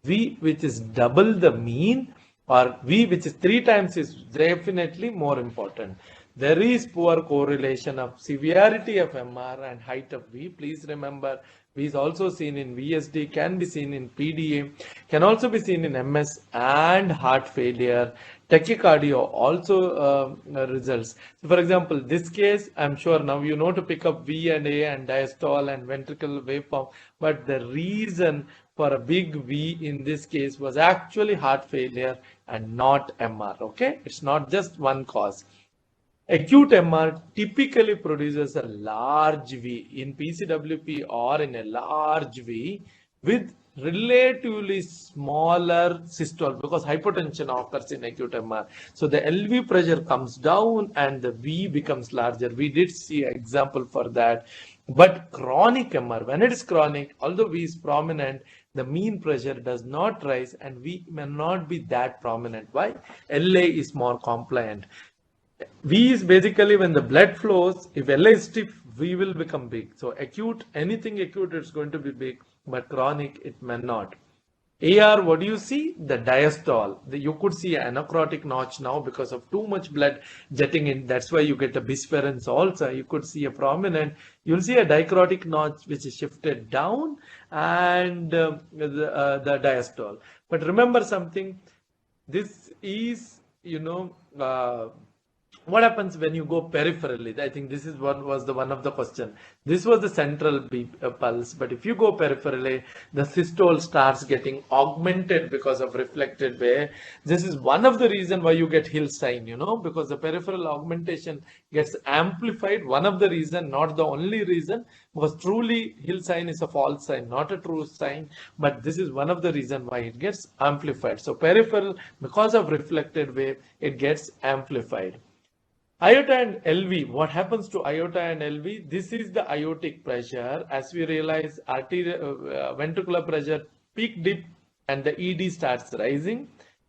V which is double the mean, or V which is 3 times is definitely more important. There is poor correlation of severity of MR and height of V. Please remember, V is also seen in VSD, can be seen in PDA, can also be seen in MS and heart failure. Tachycardia also results. So for example, this case, I'm sure now you know to pick up V and A and diastole and ventricular waveform, but the reason for a big V in this case was actually heart failure and not MR. Okay, it's not just one cause. Acute MR typically produces a large V in PCWP or in a large V with relatively smaller systole because hypotension occurs in acute MR. So the LV pressure comes down and the V becomes larger. We did see an example for that. But chronic MR, when it is chronic, although V is prominent, the mean pressure does not rise and V may not be that prominent. Why? LA is more compliant. V is basically when the blood flows, if LA is stiff, V will become big. So acute, anything acute, it's going to be big, but chronic, it may not. AR, what do you see? The diastole. You could see an anacrotic notch now because of too much blood jetting in. That's why you get a bisference also. You could see a prominent, you'll see a dicrotic notch which is shifted down and the diastole. But remember something, this is, what happens when you go peripherally? I think this is one of the question. This was the central pulse, but if you go peripherally, the systole starts getting augmented because of reflected wave. This is one of the reason why you get Hill sign, because the peripheral augmentation gets amplified. One of the reason, not the only reason, because truly Hill sign is a false sign, not a true sign, but this is one of the reason why it gets amplified. So peripheral, because of reflected wave, it gets amplified. Aorta and LV, what happens to aorta and LV? This is the aortic pressure. As we realize, ventricular pressure peak dip and the ED starts rising.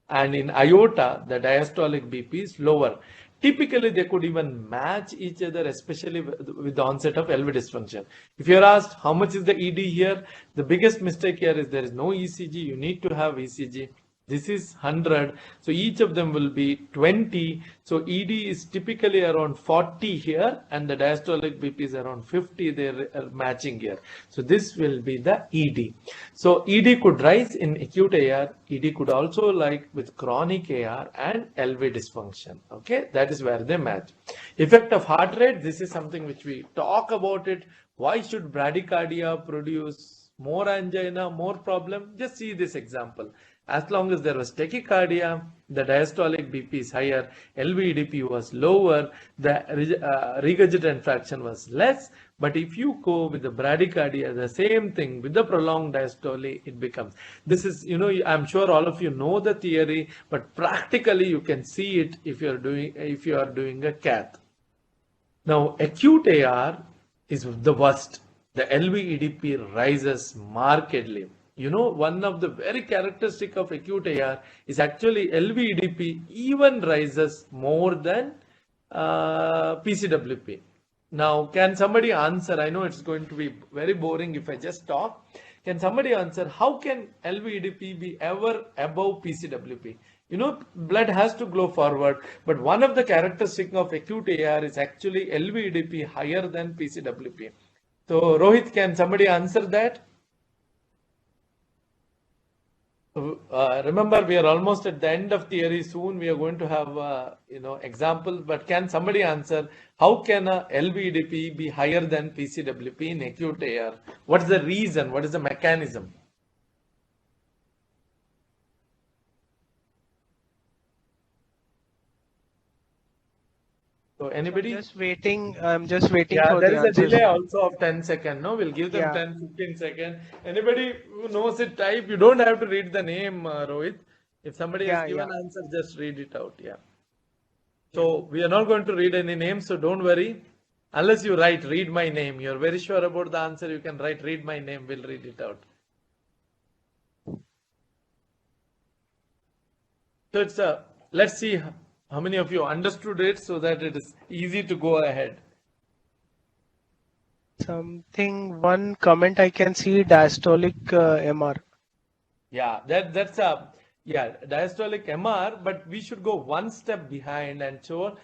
And in aorta, the diastolic BP is lower. Typically, they could even match each other, especially with the onset of LV dysfunction. If you're asked how much is the ED here, the biggest mistake here is there is no ECG. You need to have ECG. This is 100, so each of them will be 20. So ED is typically around 40 here, and the diastolic BP is around 50. They're matching here. So this will be the ED. So ED could rise in acute AR. ED could also like with chronic AR and LV dysfunction. Okay, that is where they match. Effect of heart rate. This is something which we talk about it. Why should bradycardia produce more angina, more problem? Just see this example. As long as there was tachycardia, the diastolic BP is higher, LV-EDP was lower, the regurgitant fraction was less. But if you go with the bradycardia, the same thing with the prolonged diastole, it becomes. This is, I'm sure all of you know the theory, but practically you can see it if you are doing a cath. Now, acute AR is the worst. The LV-EDP rises markedly. One of the very characteristic of acute AR is actually LV-EDP even rises more than PCWP. Now, can somebody answer? I know it's going to be very boring if I just talk. Can somebody answer how can LV-EDP be ever above PCWP? Blood has to flow forward, but one of the characteristics of acute AR is actually LV-EDP higher than PCWP. So, Rohit, can somebody answer that? Remember, we are almost at the end of theory. Soon we are going to have examples, but can somebody answer how can a LV-EDP be higher than PCWP in acute AR? What is the reason? What is the mechanism? So anybody? I'm just waiting for there the is answers. A delay also of 10 seconds. No, we'll give them 10-15 seconds. Anybody who knows it, type. You don't have to read the name, Rohit. If somebody has given answer, just read it out. Yeah. So we are not going to read any names, so don't worry. Unless you write, read my name. You're very sure about the answer, you can write, read my name. We'll read it out. So it's let's see how many of you understood it so that it is easy to go ahead. One comment I can see, diastolic MR. Yeah, that's a diastolic MR, but we should go one step behind and show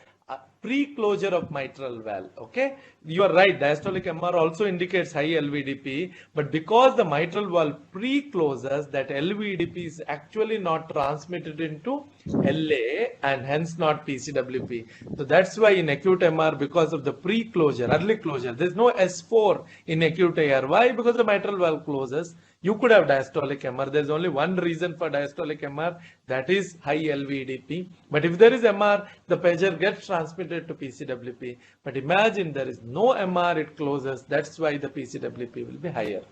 pre-closure of mitral valve. Okay, you are right, diastolic MR also indicates high LV-EDP, but because the mitral valve pre-closes, that LV-EDP is actually not transmitted into LA and hence not PCWP. So that's why in acute MR, because of the pre-closure, early closure, there's no S4 in acute AR. Why? Because the mitral valve closes. You could have diastolic MR. There's only one reason for diastolic MR, that is high LV-EDP. But if there is MR, the pressure gets transmitted to PCWP. But imagine there is no MR, it closes. That's why the PCWP will be higher.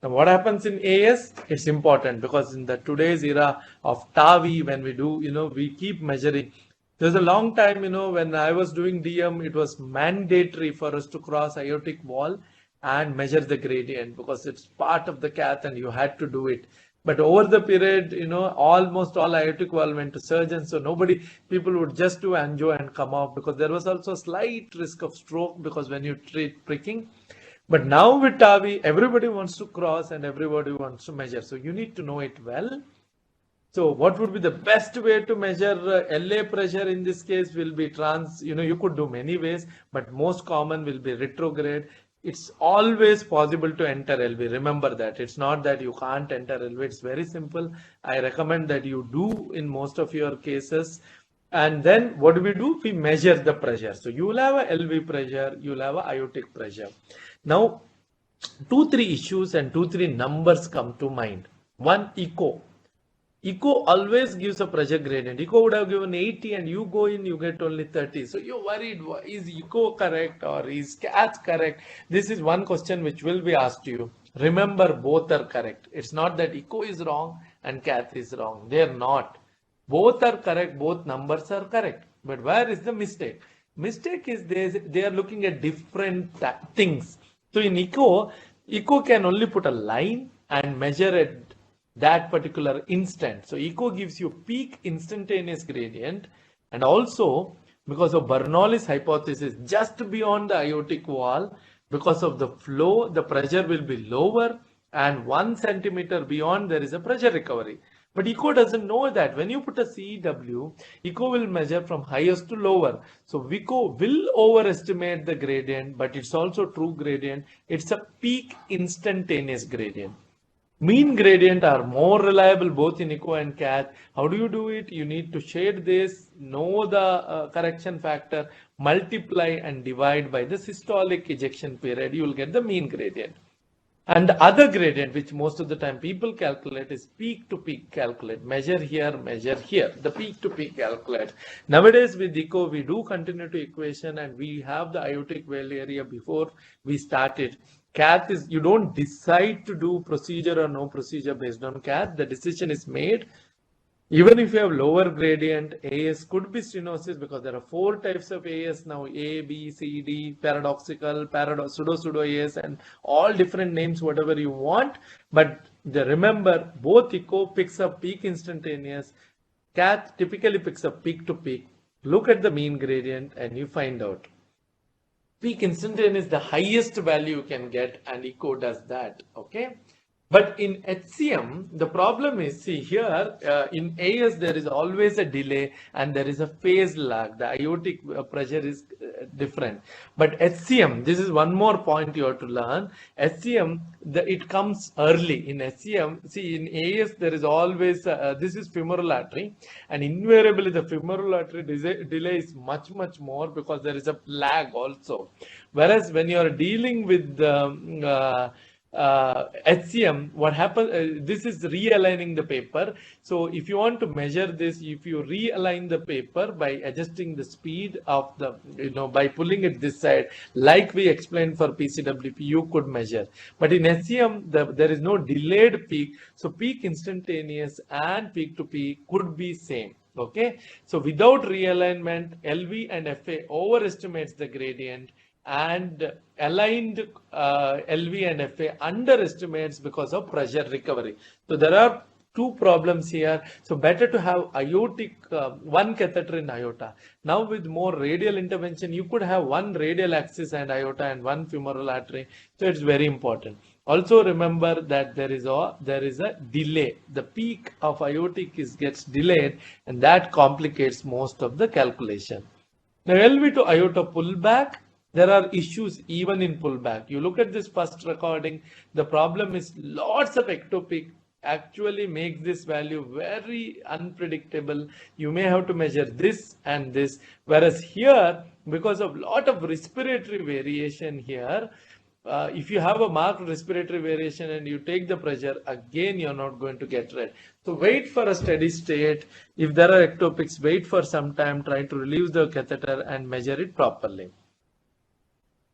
Now, what happens in AS? It's important because in the today's era of TAVI, when we do, we keep measuring. There's a long time, when I was doing DM, it was mandatory for us to cross aortic wall and measure the gradient because it's part of the cath and you had to do it. But over the period, almost all aortic wall went to surgeons. So people would just do angio and come off because there was also a slight risk of stroke because when you treat pricking. But now with TAVI, everybody wants to cross and everybody wants to measure. So you need to know it well. So what would be the best way to measure LA pressure in this case will be you could do many ways, but most common will be retrograde. It's always possible to enter LV. Remember that. It's not that you can't enter LV. It's very simple. I recommend that you do in most of your cases. And then what do? We measure the pressure. So you will have a LV pressure, you will have a aortic pressure. Now, 2-3 issues and 2-3 numbers come to mind. One, echo. Echo always gives a pressure gradient. Echo would have given 80 and you go in, you get only 30. So you're worried, is echo correct or is cath correct? This is one question which will be asked to you. Remember, both are correct. It's not that echo is wrong and cath is wrong. They are not. Both are correct. Both numbers are correct. But where is the mistake? mistake is they are looking at different things. So in echo can only put a line and measure at that particular instant. So echo gives you peak instantaneous gradient, and also because of Bernoulli's hypothesis, just beyond the aortic wall, because of the flow, the pressure will be lower, and 1 centimeter beyond there is a pressure recovery. But echo doesn't know that. When you put a CEW, echo will measure from highest to lower. So echo will overestimate the gradient, but it's also true gradient. It's a peak instantaneous gradient. Mean gradient are more reliable both in echo and cath. How do you do it? You need to shade this, know the correction factor, multiply and divide by the systolic ejection period. You will get the mean gradient. And the other gradient, which most of the time people calculate, is peak to peak calculate. Measure here, the peak to peak calculate. Nowadays with echo, we do continue to equation, and we have the aortic valve area before we started. Cath is, you don't decide to do procedure or no procedure based on cath. The decision is made. Even if you have lower gradient, AS could be stenosis, because there are 4 types of AS now: A, B, C, D, paradoxical, pseudo AS, and all different names, whatever you want. But remember, both echo picks up peak instantaneous, cath typically picks up peak to peak. Look at the mean gradient and you find out. Peak instantaneous is the highest value you can get, and echo does that. Okay. But in HCM, the problem is, see here, in AS, there is always a delay and there is a phase lag. The aortic pressure is different. But HCM, this is one more point you have to learn. HCM, it comes early. In HCM, see, in AS, there is always, this is femoral artery, and invariably the femoral artery delay is much, much more, because there is a lag also. Whereas when you are dealing with HCM, what happens, this is realigning the paper. So if you want to measure this, if you realign the paper by adjusting the speed of the, by pulling it this side, like we explained for PCWP, you could measure. But in HCM, there is no delayed peak. So peak instantaneous and peak to peak could be same. Okay. So without realignment, LV and FA overestimates the gradient, and aligned LV and FA underestimates because of pressure recovery. So there are 2 problems here. So better to have aortic, 1 catheter in aorta. Now with more radial intervention, you could have 1 radial axis and aorta and 1 femoral artery. So it's very important. Also remember that there is a delay. The peak of aortic gets delayed, and that complicates most of the calculation. Now LV to aorta pullback. There are issues even in pullback. You look at this first recording, the problem is lots of ectopic actually makes this value very unpredictable. You may have to measure this and this. Whereas here, because of lot of respiratory variation here, if you have a marked respiratory variation and you take the pressure, again, you're not going to get right. So wait for a steady state. If there are ectopics, wait for some time, try to relieve the catheter and measure it properly.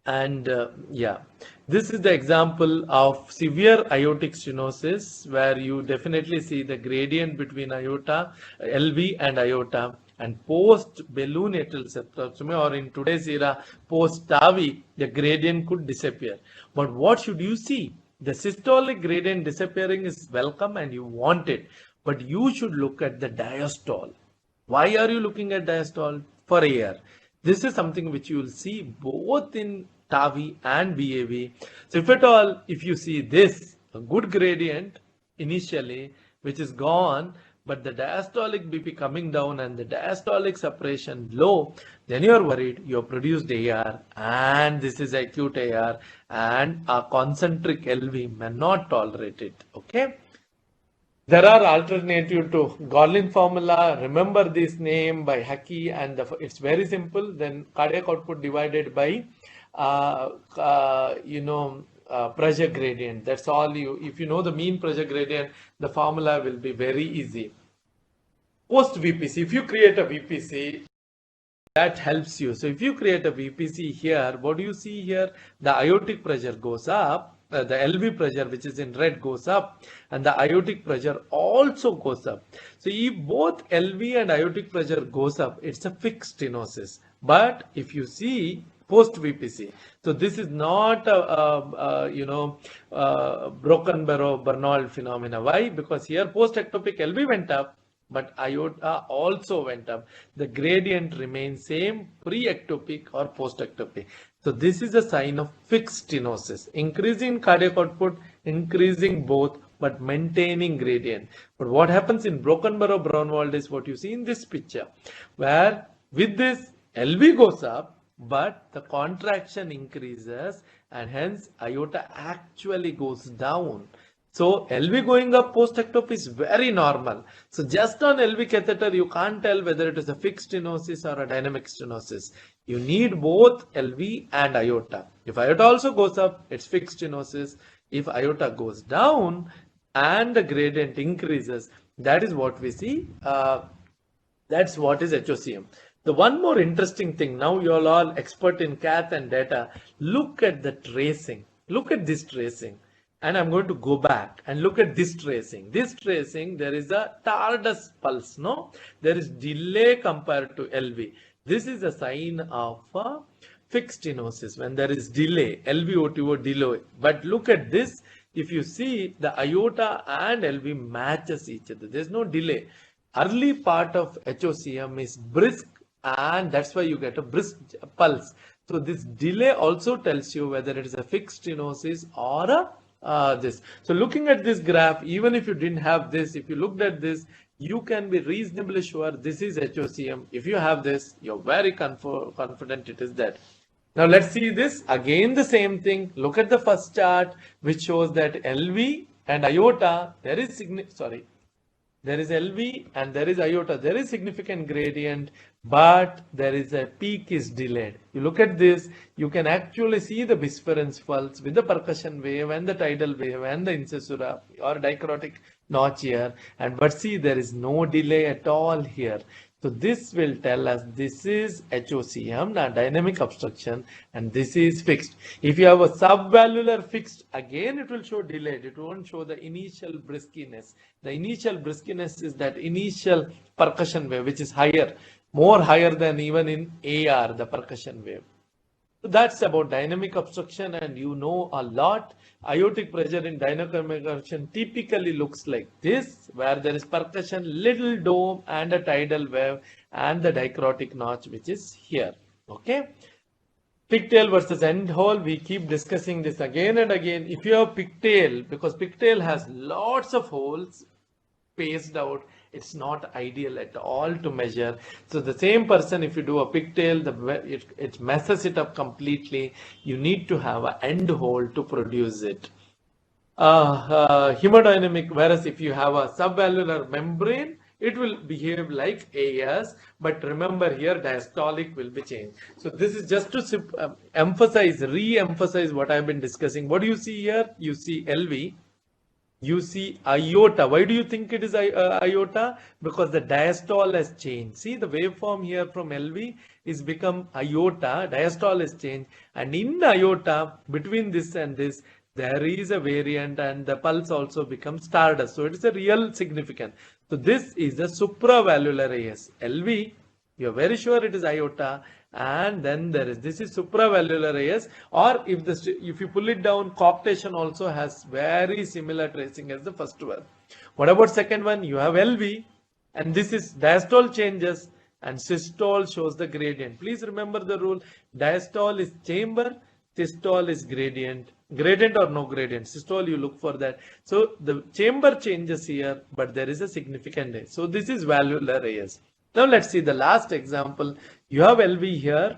And yeah, this is the example of severe aortic stenosis, where you definitely see the gradient between aorta, LV and aorta, and post balloon atrial septotomy, or in today's era, post TAVI, the gradient could disappear. But what should you see? The systolic gradient disappearing is welcome and you want it, but you should look at the diastole. Why are you looking at diastole? For AR. This is something which you will see both in TAVI and BAV. So if at all, if you see this, a good gradient initially, which is gone, but the diastolic BP coming down and the diastolic separation low, then you are worried you have produced AR, and this is acute AR, and a concentric LV may not tolerate it. Okay. There are alternative to GORLIN formula. Remember this name by Hackey, and it's very simple. Then cardiac output divided by pressure gradient. That's all you. If you know the mean pressure gradient, the formula will be very easy. Post VPC, if you create a VPC, that helps you. So if you create a VPC here, what do you see here? The aortic pressure goes up. The LV pressure, which is in red, goes up, and the aortic pressure also goes up. So if both LV and aortic pressure goes up, it's a fixed stenosis. But if you see post VPC, so this is not a broken barrow Bernoulli phenomena. Why? Because here post ectopic LV went up, but iota also went up. The gradient remains same pre-ectopic or post-ectopic. So this is a sign of fixed stenosis, increasing cardiac output, increasing both, but maintaining gradient. But what happens in broken barrow Braunwald is what you see in this picture, where with this LV goes up, but the contraction increases and hence iota actually goes down. So LV going up post-ectopy is very normal. So just on LV catheter, you can't tell whether it is a fixed stenosis or a dynamic stenosis. You need both LV and iota. If iota also goes up, it's fixed stenosis. If iota goes down and the gradient increases, that is what we see. That's what is HOCM. The one more interesting thing, now you are all expert in cath and data, look at the tracing. Look at this tracing. And I'm going to go back and look at this tracing. This tracing, there is a tardus pulse, no? There is delay compared to LV. This is a sign of a fixed stenosis when there is delay, LVOTO delay. But look at this. If you see, the iota and LV matches each other. There's no delay. Early part of HOCM is brisk, and that's why you get a brisk pulse. So this delay also tells you whether it is a fixed stenosis or a this. So looking at this graph, even if you didn't have this, if you looked at this, you can be reasonably sure this is HOCM. If you have this, you're very confident it is that. Now let's see this again, the same thing. Look at the first chart, which shows that LV and iota, there is LV and there is iota, there is significant gradient, but there is a peak is delayed. You look at this, you can actually see the bisference pulse with the percussion wave and the tidal wave and the incisura or dichrotic notch here, but see there is no delay at all here. So this will tell us this is HOCM, not dynamic obstruction, and this is fixed. If you have a subvalvular fixed, again it will show delayed. It won't show the initial briskiness. The initial briskiness is that initial percussion wave, which is higher, more higher than even in AR, the percussion wave. So that's about dynamic obstruction, and you know a lot. Aortic pressure in dynamic obstruction typically looks like this, where there is percussion, little dome and a tidal wave and the dichrotic notch, which is here. Okay. Pigtail versus end hole, we keep discussing this again and again. If you have pigtail, because pigtail has lots of holes spaced out, it's not ideal at all to measure. So the same person, if you do a pigtail, it messes it up completely. You need to have an end hole to produce it. Hemodynamic, whereas if you have a subvalvular membrane, it will behave like AS, but remember here diastolic will be changed. So this is just to re-emphasize what I've been discussing. What do you see here? You see LV. You see iota. Why do you think it is iota? Because the diastole has changed. See the waveform here from LV is become iota. Diastole has changed, and in iota between this and this there is a variant, and the pulse also becomes stardust. So it is a real significance. So this is a supravalvular AS. LV, you are very sure it is iota. And then there is, this is supravalvular AS, or if you pull it down, coaptation also has very similar tracing as the first one. What about second one? You have LV, and this is diastole changes, and systole shows the gradient. Please remember the rule: diastole is chamber, systole is gradient. Gradient or no gradient, systole you look for that. So the chamber changes here, but there is a significant AS. So this is valvular AS. Now let's see the last example. You have LV here,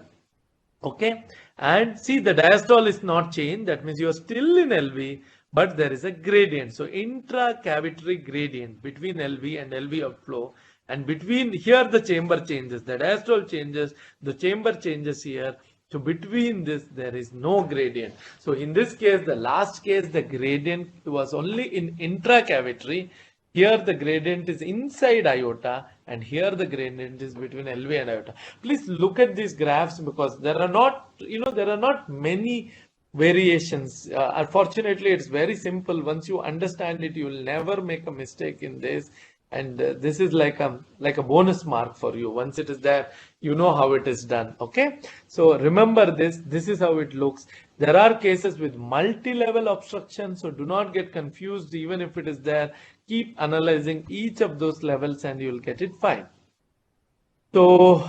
okay, and see the diastole is not changed. That means you are still in LV, but there is a gradient. So intracavitary gradient between LV and LV outflow, and between here the chamber changes, the diastole changes, the chamber changes here. So between this there is no gradient. So in this case, the last case, the gradient was only in intracavitary. Here the gradient is inside iota, and here the gradient is between LV and iota. Please look at these graphs, because there are not many variations. Unfortunately, it's very simple. Once you understand it, you will never make a mistake in this. And this is like a bonus mark for you. Once it is there, you know how it is done. Okay, so remember this is how it looks. There are cases with multi-level obstruction, so do not get confused. Even if it is there, keep analyzing each of those levels and you'll get it fine. So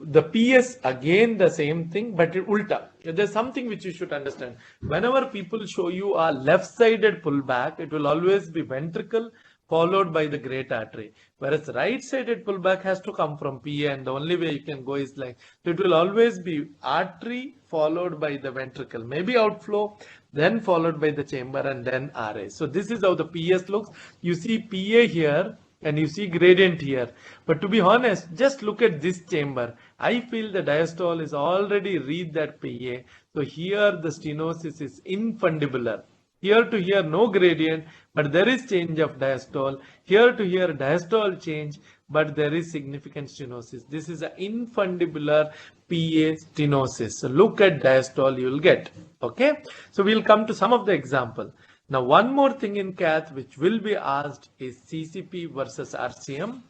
the PS, again the same thing, but ulta. There's something which you should understand. Whenever people show you a left-sided pullback, it will always be ventricle followed by the great artery. Whereas right-sided pullback has to come from PA, and the only way you can go is like, so it will always be artery followed by the ventricle, maybe outflow, then followed by the chamber, and then RA. So this is how the PS looks. You see PA here, and you see gradient here. But to be honest, just look at this chamber. I feel the diastole is already read that PA. So here the stenosis is infundibular. Here to here no gradient, but there is change of diastole. Here to here diastole change, but there is significant stenosis. This is an infundibular PA stenosis. So look at diastole, you will get. Okay. So we'll come to some of the example. Now, one more thing in cath which will be asked is CCP versus RCM.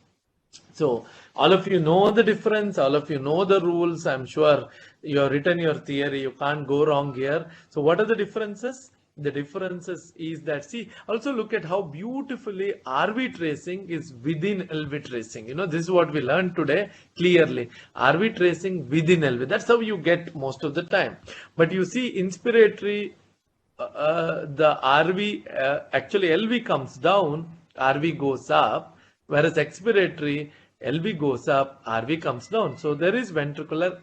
So all of you know the difference, all of you know the rules. I'm sure you have written your theory, you can't go wrong here. So what are the differences? The differences is that, see, also look at how beautifully RV tracing is within LV tracing. You know, this is what we learned today clearly. RV tracing within LV. That's how you get most of the time. But you see inspiratory, the RV, actually LV comes down, RV goes up, whereas expiratory, LV goes up, RV comes down. So there is ventricular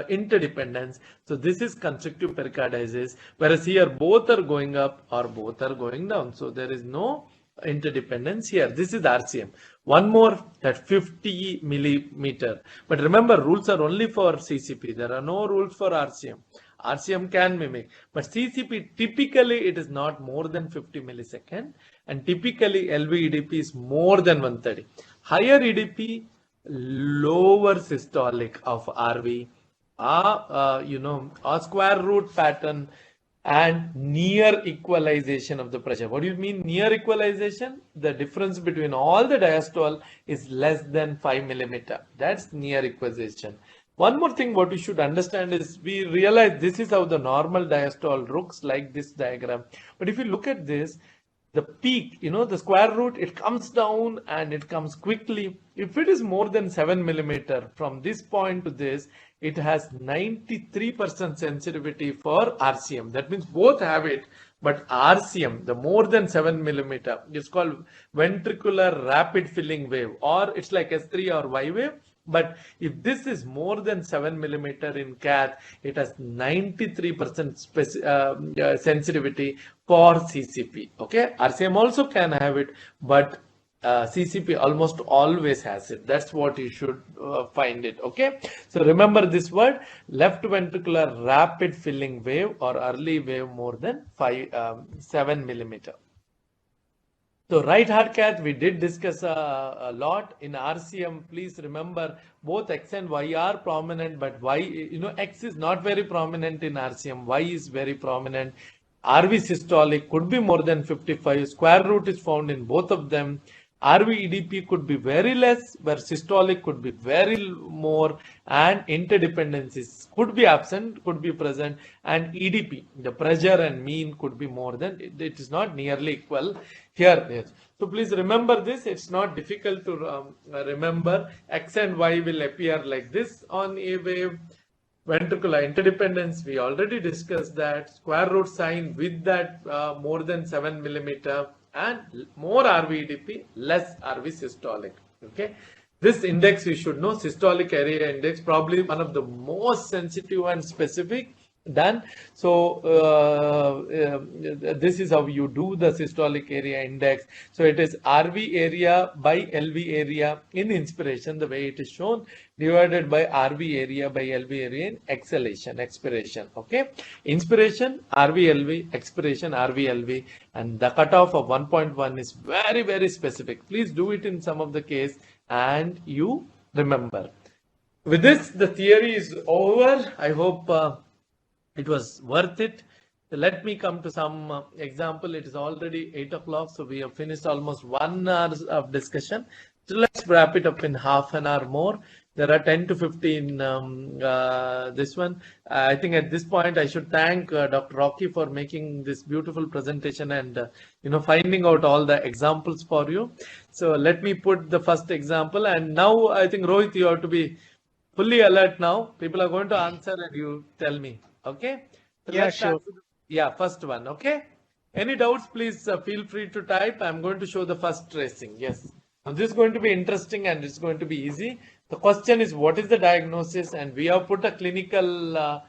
interdependence. So this is constrictive pericarditis, whereas here both are going up or both are going down. So there is no interdependence here. This is RCM. One more, that 50 millimeter. But remember, rules are only for CCP. There are no rules for RCM. RCM can mimic, but CCP typically it is not more than 50 millisecond, and typically LV EDP is more than 130. Higher EDP, lower systolic of RV, a square root pattern and near equalization of the pressure. What do you mean near equalization? The difference between all the diastole is less than 5 millimeter. That's near equalization. One more thing what we should understand is we realize this is how the normal diastole looks, like this diagram. But if you look at this, the peak, you know, the square root, it comes down and it comes quickly. If it is more than 7 millimeter from this point to this, it has 93% sensitivity for RCM. That means both have it, but RCM, the more than 7 millimeter, is called ventricular rapid filling wave, or it's like S3 or Y wave. But if this is more than 7 millimeter in cath, it has 93% sensitivity for CCP. Okay, RCM also can have it, but CCP almost always has it. That's what you should find it. Okay, so remember this word, left ventricular rapid filling wave or early wave more than 7 millimeter. So right heart cath, we did discuss a lot. In RCM, please remember both X and Y are prominent, but Y, you know, X is not very prominent in RCM. Y is very prominent. RV systolic could be more than 55. Square root is found in both of them. RV EDP could be very less, where systolic could be very more, and interdependencies could be absent, could be present, and EDP, the pressure and mean could be more than, it is not nearly equal here. Yes. So please remember this, it's not difficult to remember. X and Y will appear like this on a wave. Ventricular interdependence, we already discussed that. Square root sign with that more than 7 millimeter. And more RV EDP, less RV systolic. Okay, this index you should know, systolic area index, probably one of the most sensitive and specific done. So this is how you do the systolic area index. So it is RV area by LV area in inspiration, the way it is shown, divided by RV area by LV area in exhalation, expiration. Okay, inspiration RV LV, expiration RV LV, and the cutoff of 1.1 is very, very specific. Please do it in some of the case and you remember. With this, the theory is over. I hope it was worth it. So let me come to some example. It is already 8 o'clock, so we have finished almost 1 hour of discussion. So let's wrap it up in half an hour more. There are 10 to 15 this one. I think at this point I should thank Dr. Rocky for making this beautiful presentation and finding out all the examples for you. So let me put the first example, and now I think Rohit, you have to be fully alert now. People are going to answer and you tell me. Okay? So yeah, sure. Yeah, first one. Okay. Any doubts, please feel free to type. I'm going to show the first tracing. Yes. Now this is going to be interesting and it's going to be easy. The question is, what is the diagnosis? And we have put a clinical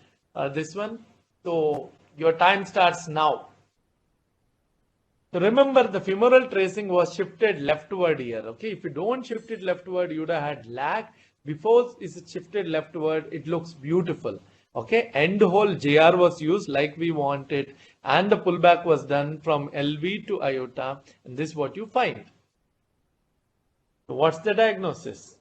this one. So your time starts now. So remember, the femoral tracing was shifted leftward here. Okay. If you don't shift it leftward, you would have had lag. Before it's shifted leftward, it looks beautiful. Okay, end hole JR was used like we wanted, and the pullback was done from LV to iota, and this is what you find. So what's the diagnosis?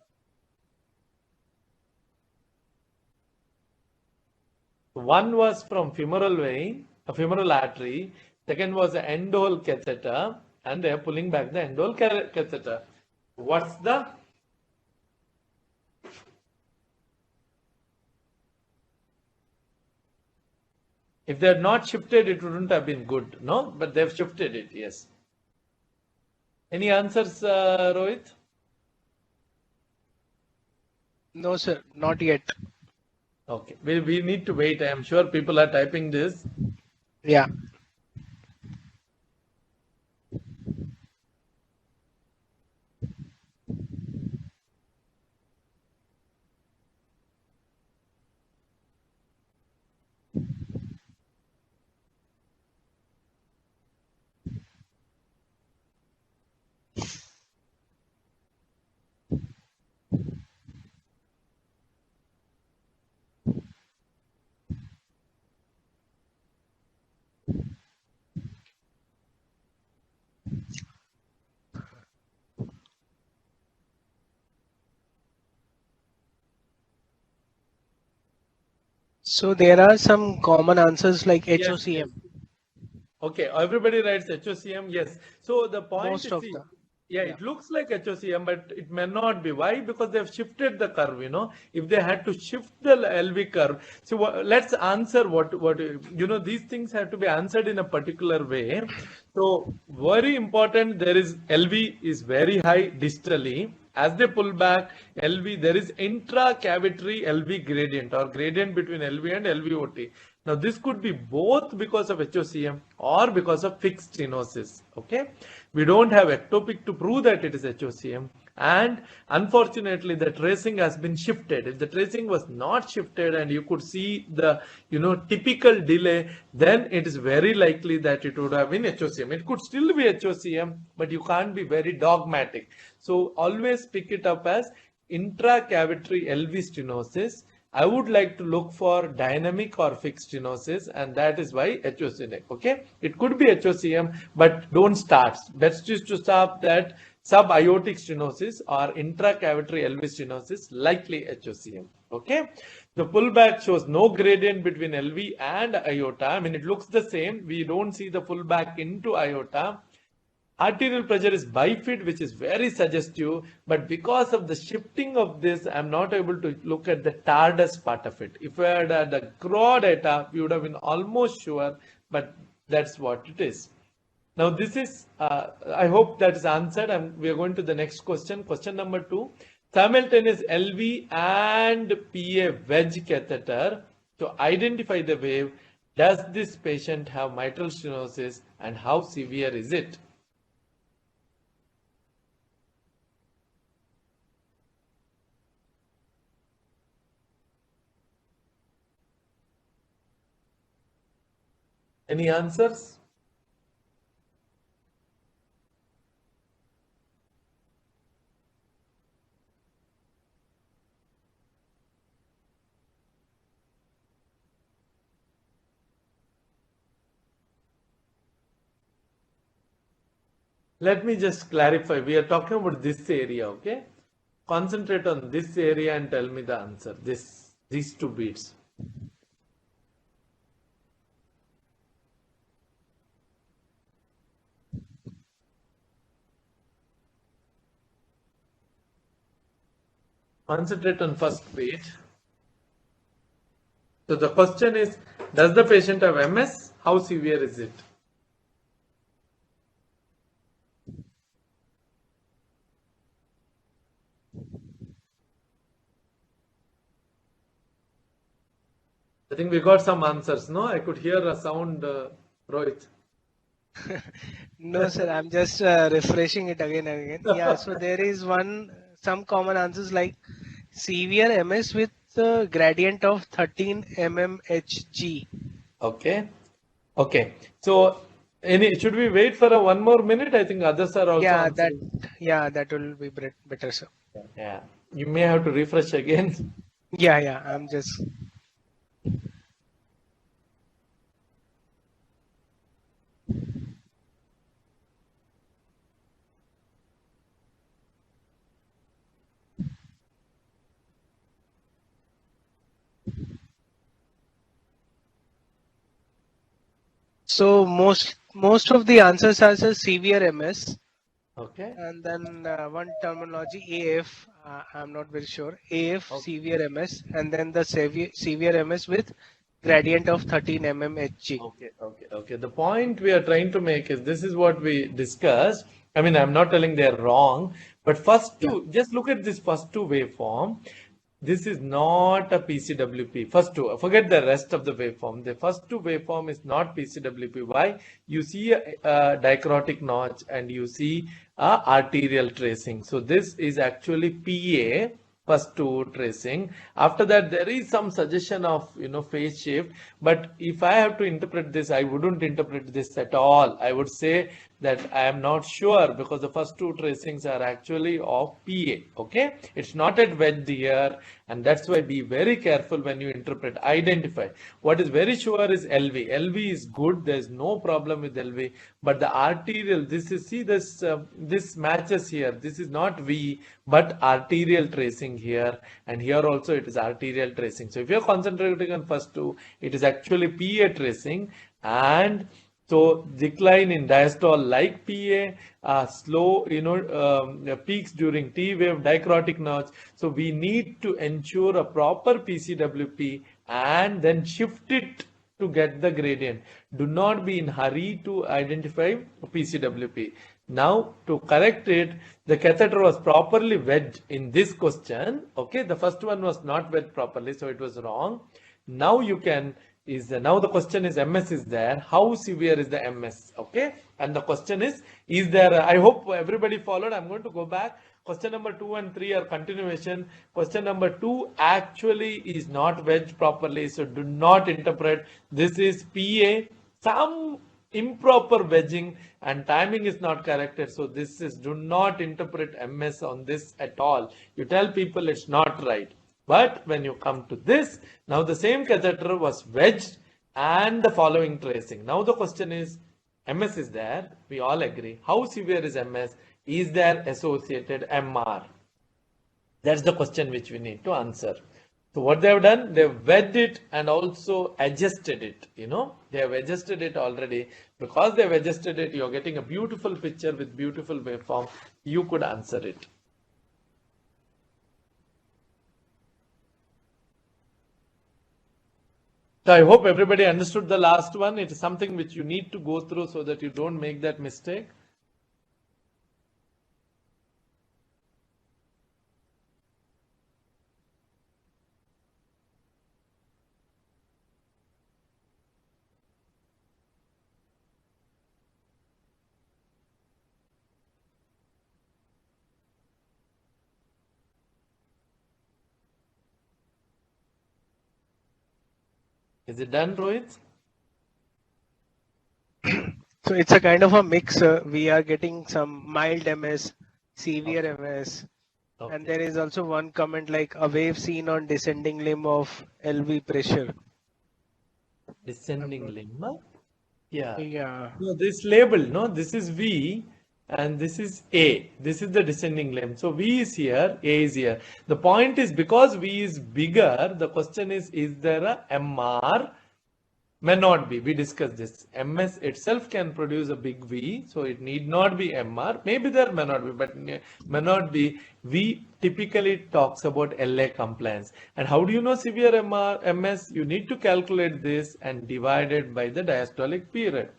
One was from femoral vein, a femoral artery. Second was the end hole catheter, and they are pulling back the end hole catheter. What's the If they had not shifted, it wouldn't have been good, no? But they've shifted it, yes. Any answers, Rohit? No, sir, not yet. Okay, we need to wait. I am sure people are typing this. Yeah. So there are some common answers like Yes, HOCM. yes. Okay, everybody writes HOCM. Yes. So the point Most is, of see, them. yeah, it looks like HOCM, but it may not be. Why? Because they have shifted the curve, If they had to shift the LV curve. So let's answer what, these things have to be answered in a particular way. So very important, there is LV is very high distally. As they pull back LV, there is intracavitary LV gradient or gradient between LV and LVOT. Now this could be both because of HOCM or because of fixed stenosis. Okay, we don't have ectopic to prove that it is HOCM, and unfortunately the tracing has been shifted. If the tracing was not shifted and you could see the typical delay, then it is very likely that it would have been HOCM. It could still be HOCM, but you can't be very dogmatic. So always pick it up as intracavitary LV stenosis. I would like to look for dynamic or fixed stenosis, and that is why HOCM. Okay, it could be HOCM, but don't start. Best is to stop that subaortic stenosis or intracavitary LV stenosis, likely HOCM. Okay, the pullback shows no gradient between LV and iota. I mean, it looks the same. We don't see the pullback into iota. Arterial pressure is bifid, which is very suggestive, but because of the shifting of this, I'm not able to look at the TARDIS part of it. If we had the GRAW data, we would have been almost sure, but that's what it is. Now this is, I hope that is answered, and we are going to the next question. Question number 2, simultaneous LV and PA wedge catheter. To identify the wave, does this patient have mitral stenosis and how severe is it? Any answers? Let me just clarify. We are talking about this area, okay? Concentrate on this area and tell me the answer. These two beats. Concentrate on first page. So the question is, does the patient have MS? How severe is it? I think we got some answers, no? I could hear a sound, Rohit. No, sir, I'm just refreshing it again and again. Yeah, so there is some common answers like severe MS with gradient of 13 mmHg. Okay. Okay. So, should we wait for one more minute? I think others are also answering. That will be better, sir. Yeah. You may have to refresh again. Yeah, I'm just. So most of the answers are severe MS. Okay. And then one terminology AF. I'm not very sure. AF severe MS, and then the severe MS with gradient of 13 mmHg. Okay. The point we are trying to make is this is what we discussed. I mean, I'm not telling they're wrong, but first two, just look at this first two waveform. This is not a PCWP. First two, forget the rest of the waveform. The first two waveform is not PCWP. Why? You see a dichrotic notch and you see a arterial tracing. So this is actually PA. First two tracing. After that, there is some suggestion of phase shift. But if I have to interpret this, I wouldn't interpret this at all. I would say that I am not sure because the first two tracings are actually of PA. Okay, it's not at wedge here, and that's why be very careful when you interpret. Identify. What is very sure is LV. LV is good. There's no problem with LV. But the arterial, this is, see this this matches here. This is not V, but arterial tracing here, and here also it is arterial tracing. So if you're concentrating on first two, it is actually PA tracing, and so decline in diastole like PA, slow, peaks during T wave, dichrotic notch. So we need to ensure a proper PCWP and then shift it to get the gradient. Do not be in hurry to identify PCWP. Now to correct it, the catheter was properly wedged in this question. Okay, the first one was not wedged properly, so it was wrong. Now you can now the question is MS is there. How severe is the MS? Okay, and the question is there? I hope everybody followed. I'm going to go back. Question number 2 and 3 are continuation. Question number 2 actually is not wedged properly, so do not interpret. This is PA. Some improper wedging and timing is not corrected. So this is, do not interpret MS on this at all. You tell people it's not right. But when you come to this, now the same catheter was wedged and the following tracing. Now the question is, MS is there. We all agree. How severe is MS? Is there associated MR? That's the question which we need to answer. So what they have done, they've wedged it and also adjusted it. They have adjusted it already. Because they've adjusted it, you're getting a beautiful picture with beautiful waveform. You could answer it. So I hope everybody understood the last one. It is something which you need to go through so that you don't make that mistake. Is it done, Rohit? So it's a kind of a mix. We are getting some mild MS, severe MS, and there is also one comment like a wave seen on descending limb of LV pressure. Descending limb? Yeah. Yeah. No, this label, no, this is V and this is A. This is the descending limb. So V is here, A is here. The point is because V is bigger, the question is there a MR? May not be. We discussed this. MS itself can produce a big V, so it need not be MR. Maybe there may not be, but may not be. V typically talks about LA compliance. And how do you know severe MS? You need to calculate this and divide it by the diastolic period.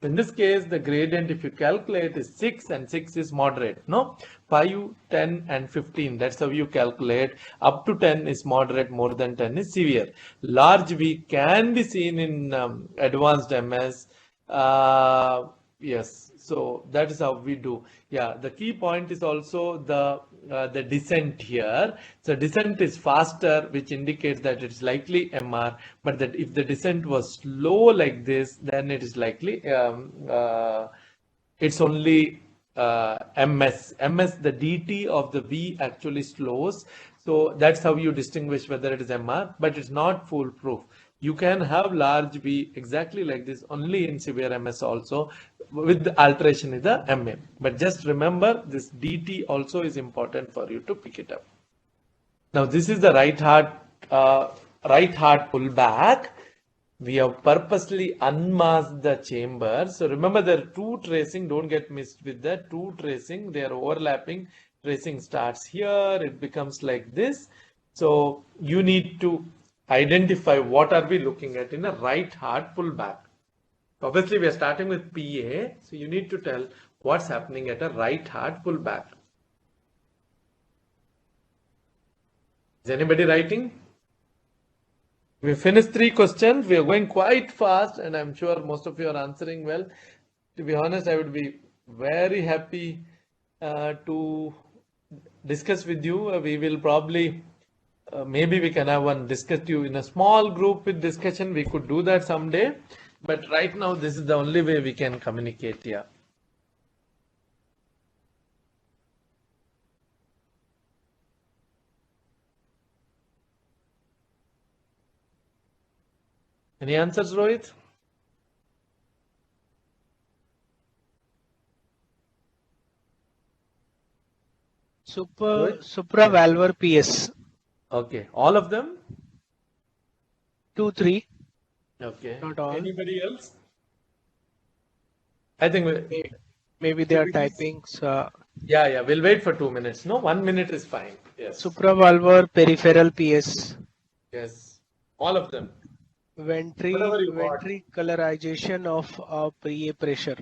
In this case, the gradient, if you calculate, is 6, and 6 is moderate. No, 5, 10, and 15. That's how you calculate. Up to 10 is moderate, more than 10 is severe. Large V can be seen in advanced MS. Yes, so that is how we do. Yeah, the key point is also the descent here. So descent is faster, which indicates that it's likely MR, but that if the descent was slow like this, then it is likely it's only MS. The dt of the V actually slows. So that's how you distinguish whether it is MR, but it's not foolproof. You can have large V exactly like this only in severe MS also, with the alteration in the MA. But just remember, this DT also is important for you to pick it up. Now this is the right heart pullback. We have purposely unmasked the chamber. So remember, there are two tracing. Don't get mixed with the two tracing. They are overlapping. Tracing starts here. It becomes like this. So you need to identify what are we looking at in a right heart pullback. Obviously, we are starting with PA, so you need to tell what's happening at a right heart pullback. Is anybody writing? We finished 3 questions. We are going quite fast, and I'm sure most of you are answering well. To be honest, I would be very happy to discuss with you. We will probably maybe we can have one discuss you in a small group with discussion. We could do that someday, but right now this is the only way we can communicate here. Any answers, Rohit? Supravalvular PS. Okay, all of them? 2, 3. Okay. Not all. Anybody else? I think maybe they are typing. So yeah, we'll wait for 2 minutes. No, 1 minute is fine. Yes. Supravalvular peripheral PS. Yes, all of them. Ventricularization of PA pressure.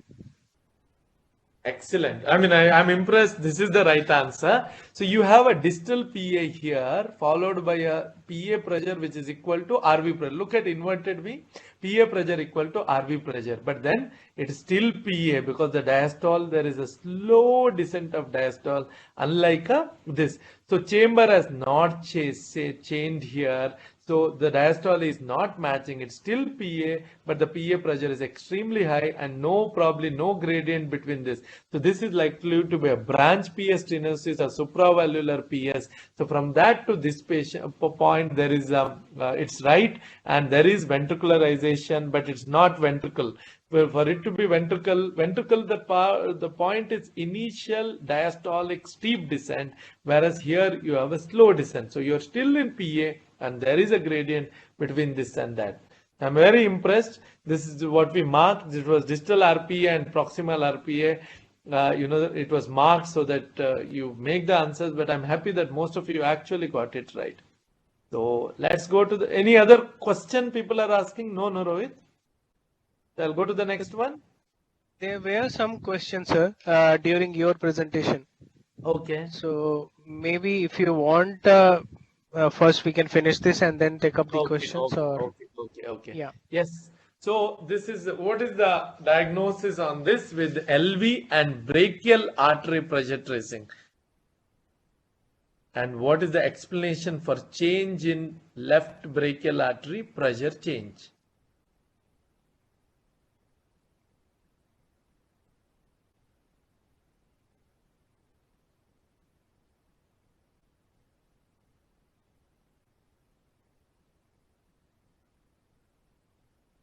Excellent. I mean, I'm impressed. This is the right answer. So you have a distal PA here, followed by a PA pressure which is equal to RV pressure. Look at inverted V. PA pressure equal to RV pressure. But then it's still PA because the diastole, there is a slow descent of diastole, unlike this. So chamber has not changed here. So the diastole is not matching. It's still PA, but the PA pressure is extremely high and probably no gradient between this. So this is likely to be a branch PS stenosis or supravalvular PS. So from that to this point, there is it's right, and there is ventricularization, but it's not ventricle. Well, for it to be ventricle, the point is initial diastolic steep descent, whereas here you have a slow descent. So you're still in PA, and there is a gradient between this and that. I'm very impressed. This is what we marked. It was distal RPA and proximal RPA. It was marked so that you make the answers, but I'm happy that most of you actually got it right. So let's go to any other question people are asking? No, Rohit. I'll go to the next one. There were some questions, sir, during your presentation. Okay. So maybe if you want, first we can finish this and then take up the questions. Okay. Yeah. Yes. So this is what is the diagnosis on this with LV and brachial artery pressure tracing? And what is the explanation for change in left brachial artery pressure change?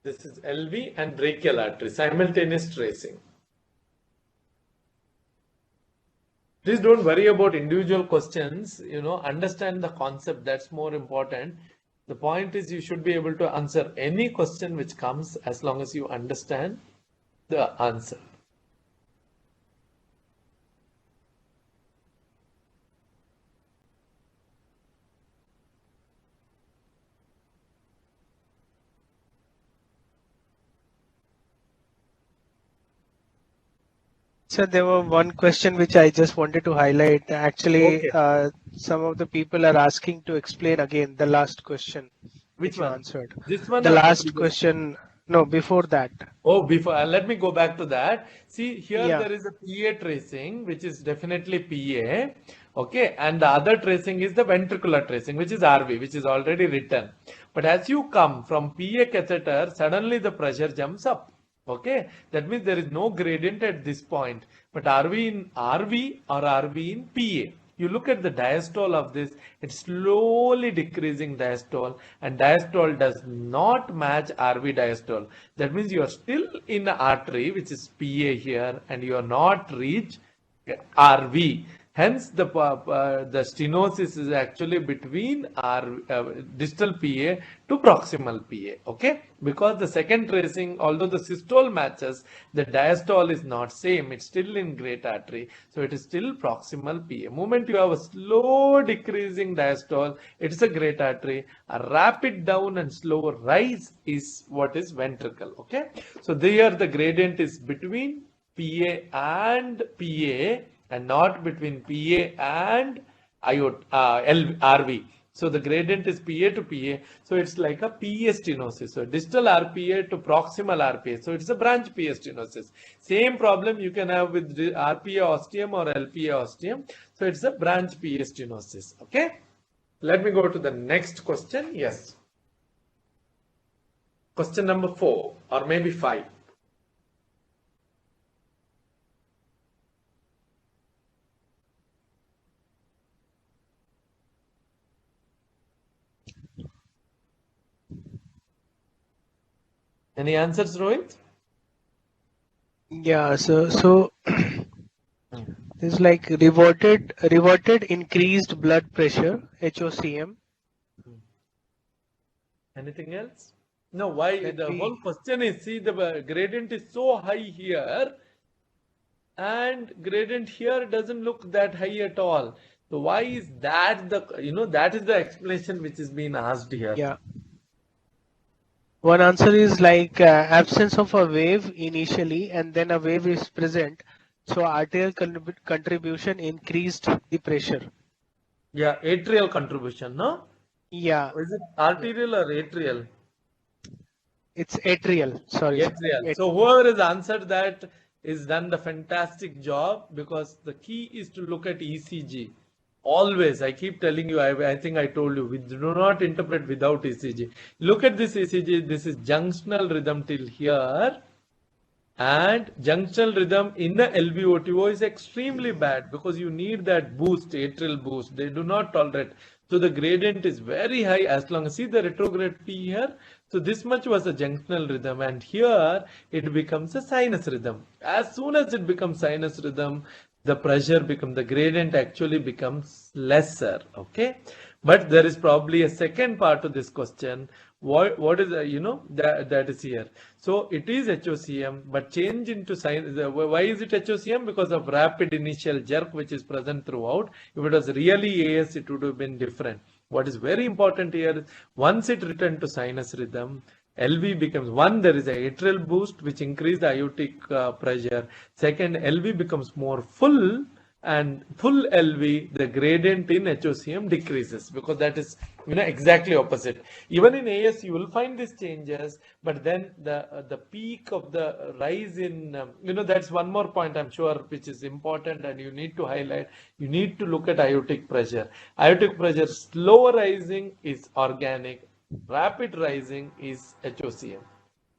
This is LV and brachial artery, simultaneous tracing. Please don't worry about individual questions, understand the concept, that's more important. The point is you should be able to answer any question which comes as long as you understand the answer. So there were one question which I just wanted to highlight. Actually, Okay. some of the people are asking to explain again the last question Which you one? answered. This one The or the last previous? question, no, before that. Oh, before let me go back to that. See, here Yeah. there is a PA tracing, which is definitely PA. Okay, and the other tracing is the ventricular tracing, which is RV, which is already written. But as you come from PA catheter, suddenly the pressure jumps up. Okay, that means there is no gradient at this point. But are we in RV or are we in PA? You look at the diastole of this, it's slowly decreasing diastole, and diastole does not match RV diastole. That means you are still in the artery, which is PA here, and you are not reached RV. Hence, the stenosis is actually between our distal PA to proximal PA. Okay, because the second tracing, although the systole matches, the diastole is not same. It's still in great artery, so it is still proximal PA. Moment you have a slow decreasing diastole, it is a great artery. A rapid down and slow rise is what is ventricle. Okay, so there the gradient is between PA and PA, and not between PA and RV. So the gradient is PA to PA. So it's like a PA stenosis. So distal RPA to proximal RPA. So it's a branch PA stenosis. Same problem you can have with RPA ostium or LPA ostium. So it's a branch PA stenosis. Okay. Let me go to the next question. Yes. Question number 4 or maybe 5. Any answers, Rohit? Yeah, so it's like reverted increased blood pressure, HOCM. Anything else? No, why the whole question is, see, the gradient is so high here and gradient here doesn't look that high at all. So why is that that is the explanation which is being asked here. Yeah. One answer is like absence of a wave initially and then a wave is present. So arterial contribution increased the pressure. Yeah, atrial contribution, no? Yeah. Is it arterial or atrial? It's atrial, sorry. Atrial. So whoever has answered that is done the fantastic job, because the key is to look at ECG. Always, I keep telling you, I think I told you, we do not interpret without ECG. Look at this ECG, this is junctional rhythm till here, and junctional rhythm in the LVOTO is extremely bad because you need that boost, atrial boost. They do not tolerate. So the gradient is very high as long as, see the retrograde P here. So this much was a junctional rhythm, and here it becomes a sinus rhythm. As soon as it becomes sinus rhythm, the pressure becomes, the gradient actually becomes lesser. Okay, but there is probably a second part to this question. What is that is here. So it is HOCM, but change into sinus. Why is it HOCM? Because of rapid initial jerk which is present throughout. If it was really AS, it would have been different. What is very important here is once it returned to sinus rhythm, LV becomes, one, there is a atrial boost which increase the aortic pressure. Second, LV becomes more full, and full LV, the gradient in HOCM decreases, because that is exactly opposite. Even in AS you will find these changes, but then the peak of the rise in that's one more point I'm sure which is important and you need to highlight. You need to look at aortic pressure. Aortic pressure slow rising is organic, rapid rising is HOCM.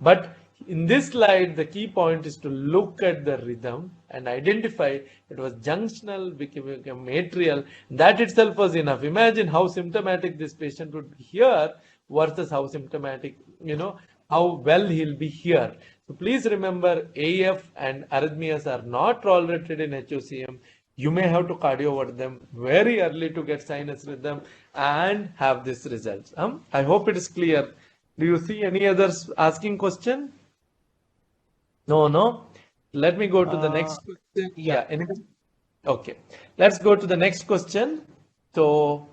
But in this slide, the key point is to look at the rhythm and identify it was junctional, became atrial. That itself was enough. Imagine how symptomatic this patient would be here versus how symptomatic, how well he'll be here. So please remember, AF and arrhythmias are not tolerated in HOCM. You may have to cardio them very early to get sinus rhythm and have this result. I hope it is clear. Do you see any others asking question? No. Let me go to the next question. Yeah. Okay. Let's go to the next question. So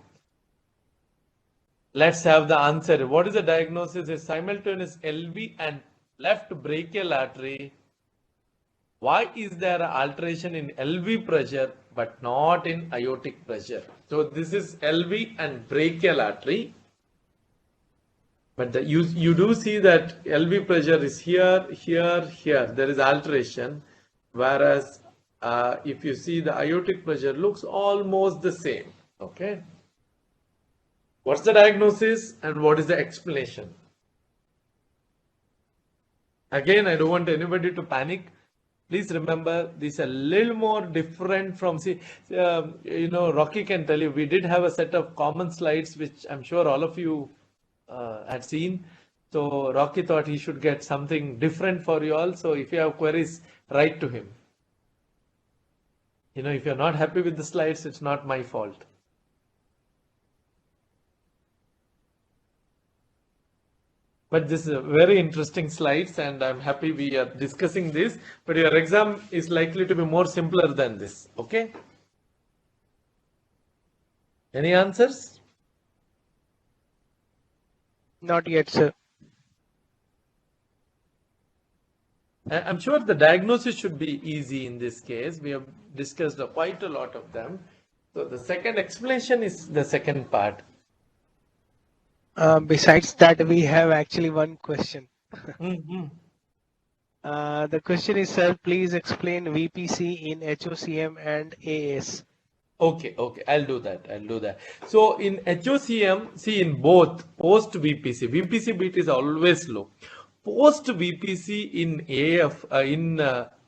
let's have the answer. What is the diagnosis? Is simultaneous LV and left brachial artery. Why is there an alteration in LV pressure but not in aortic pressure? So this is LV and brachial artery. But you do see that LV pressure is here. There is alteration. Whereas if you see the aortic pressure looks almost the same. Okay. What's the diagnosis and what is the explanation? Again, I don't want anybody to panic. Please remember, this is a little more different from, Rocky can tell you, we did have a set of common slides, which I'm sure all of you had seen. So Rocky thought he should get something different for you all. So if you have queries, write to him. If you're not happy with the slides, it's not my fault. But this is a very interesting slides and I'm happy we are discussing this, but your exam is likely to be more simpler than this. Okay. Any answers? Not yet, sir. I'm sure the diagnosis should be easy in this case. We have discussed quite a lot of them. So the second explanation is the second part. Besides that, we have actually one question. The question is, sir, please explain VPC in HOCM and AS. Okay, I'll do that. So in HOCM, see in both post VPC beat is always low. Post VPC in AF,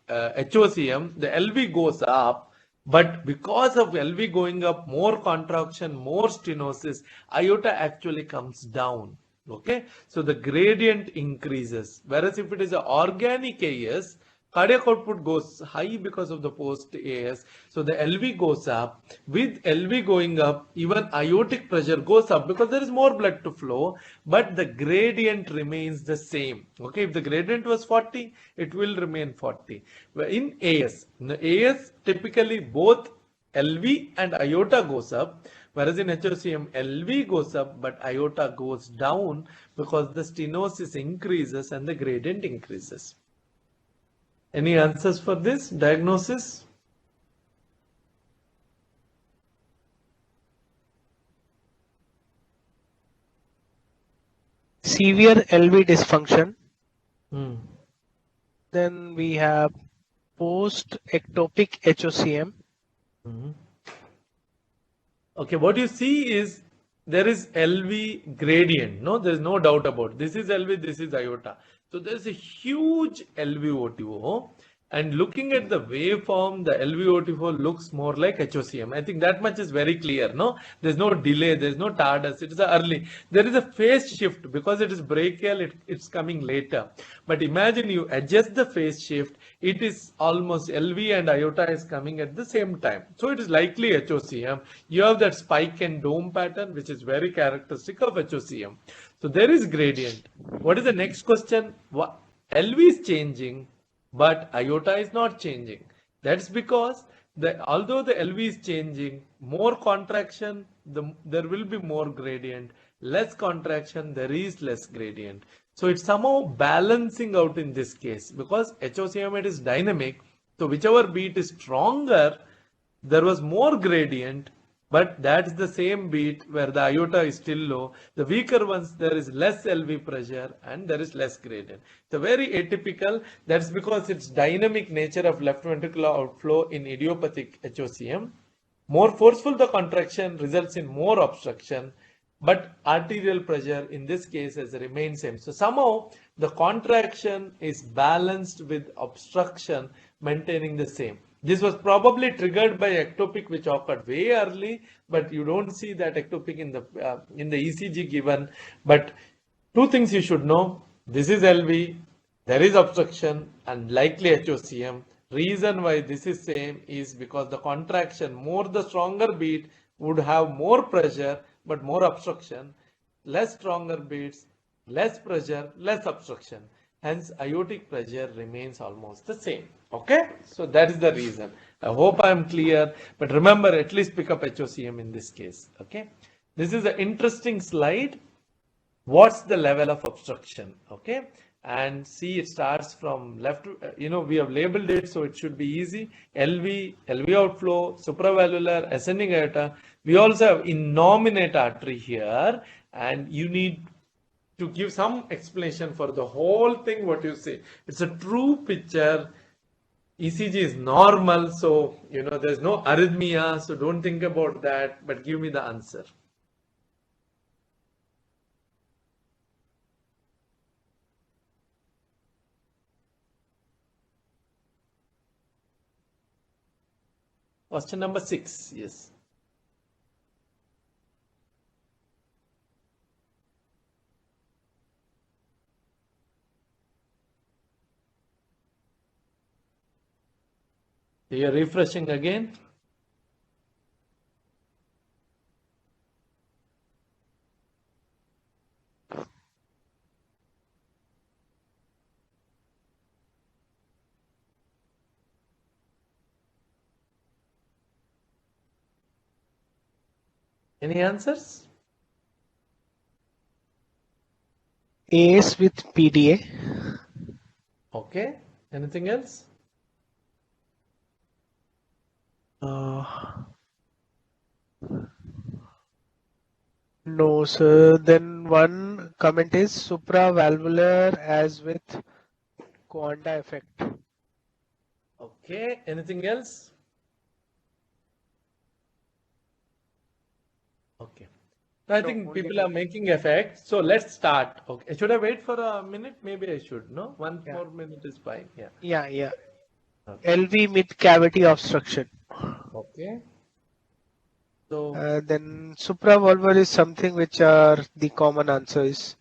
HOCM, the LV goes up. But because of LV going up, more contraction, more stenosis, aorta actually comes down. Okay. So the gradient increases. Whereas if it is an organic AS, cardiac output goes high because of the post AS. So the LV goes up. With LV going up, even aortic pressure goes up because there is more blood to flow, but the gradient remains the same. Okay. If the gradient was 40, it will remain 40. In AS, typically both LV and aorta goes up, whereas in HOCM, LV goes up, but aorta goes down because the stenosis increases and the gradient increases. Any answers for this diagnosis? Severe LV dysfunction. Then we have post-ectopic HOCM. Okay, what you see is there is LV gradient. No, there is no doubt about it. This is LV, this is aorta. So there's a huge LVOTO, and looking at the waveform, the LVOTO looks more like HOCM. I think that much is very clear. No, there's no delay, there's no tardus. It is early. There is a phase shift because it is brachial. It's coming later. But imagine you adjust the phase shift. It is almost LV and aorta is coming at the same time. So it is likely HOCM. You have that spike and dome pattern, which is very characteristic of HOCM. So there is gradient. What is the next question? LV is changing, but aorta is not changing. That's because although the LV is changing, more contraction, there will be more gradient. Less contraction, there is less gradient. So it's somehow balancing out in this case because HOCM it is dynamic. So whichever beat is stronger, there was more gradient. But that's the same beat where the aorta is still low. The weaker ones, there is less LV pressure and there is less gradient. It's very atypical. That's because it's dynamic nature of left ventricular outflow in idiopathic HOCM. More forceful the contraction results in more obstruction, but arterial pressure in this case has remained same. So somehow the contraction is balanced with obstruction maintaining the same. This was probably triggered by ectopic which occurred way early, but you don't see that ectopic in the ECG given. But two things you should know. This is LV, there is obstruction and likely HOCM. Reason why this is same is because the contraction, more the stronger beat would have more pressure but more obstruction, less stronger beats, less pressure, less obstruction. Hence, aortic pressure remains almost the same. Okay, so that is the reason. I hope I am clear, but remember, at least pick up HOCM in this case. Okay, this is an interesting slide. What's the level of obstruction? Okay, and see, it starts from left. We have labeled it, so it should be easy. LV outflow, supravalvular, ascending aorta. We also have innominate artery here, and you need to give some explanation for the whole thing. What you say, it's a true picture. ECG is normal, so there's no arrhythmia, so don't think about that, but give me the answer. Question number 6, yes. You are refreshing again. Any answers? AS with PDA. Okay. Anything else? No, sir. Then one comment is supravalvular as with Coanda effect. Okay. Anything else? Okay. I think people are making effect. So let's start. Okay. Should I wait for a minute? Maybe I should. No? One more minute is fine. Yeah. Yeah. Okay. LV mid cavity obstruction. Okay. So then supravalvular is something which are the common answers.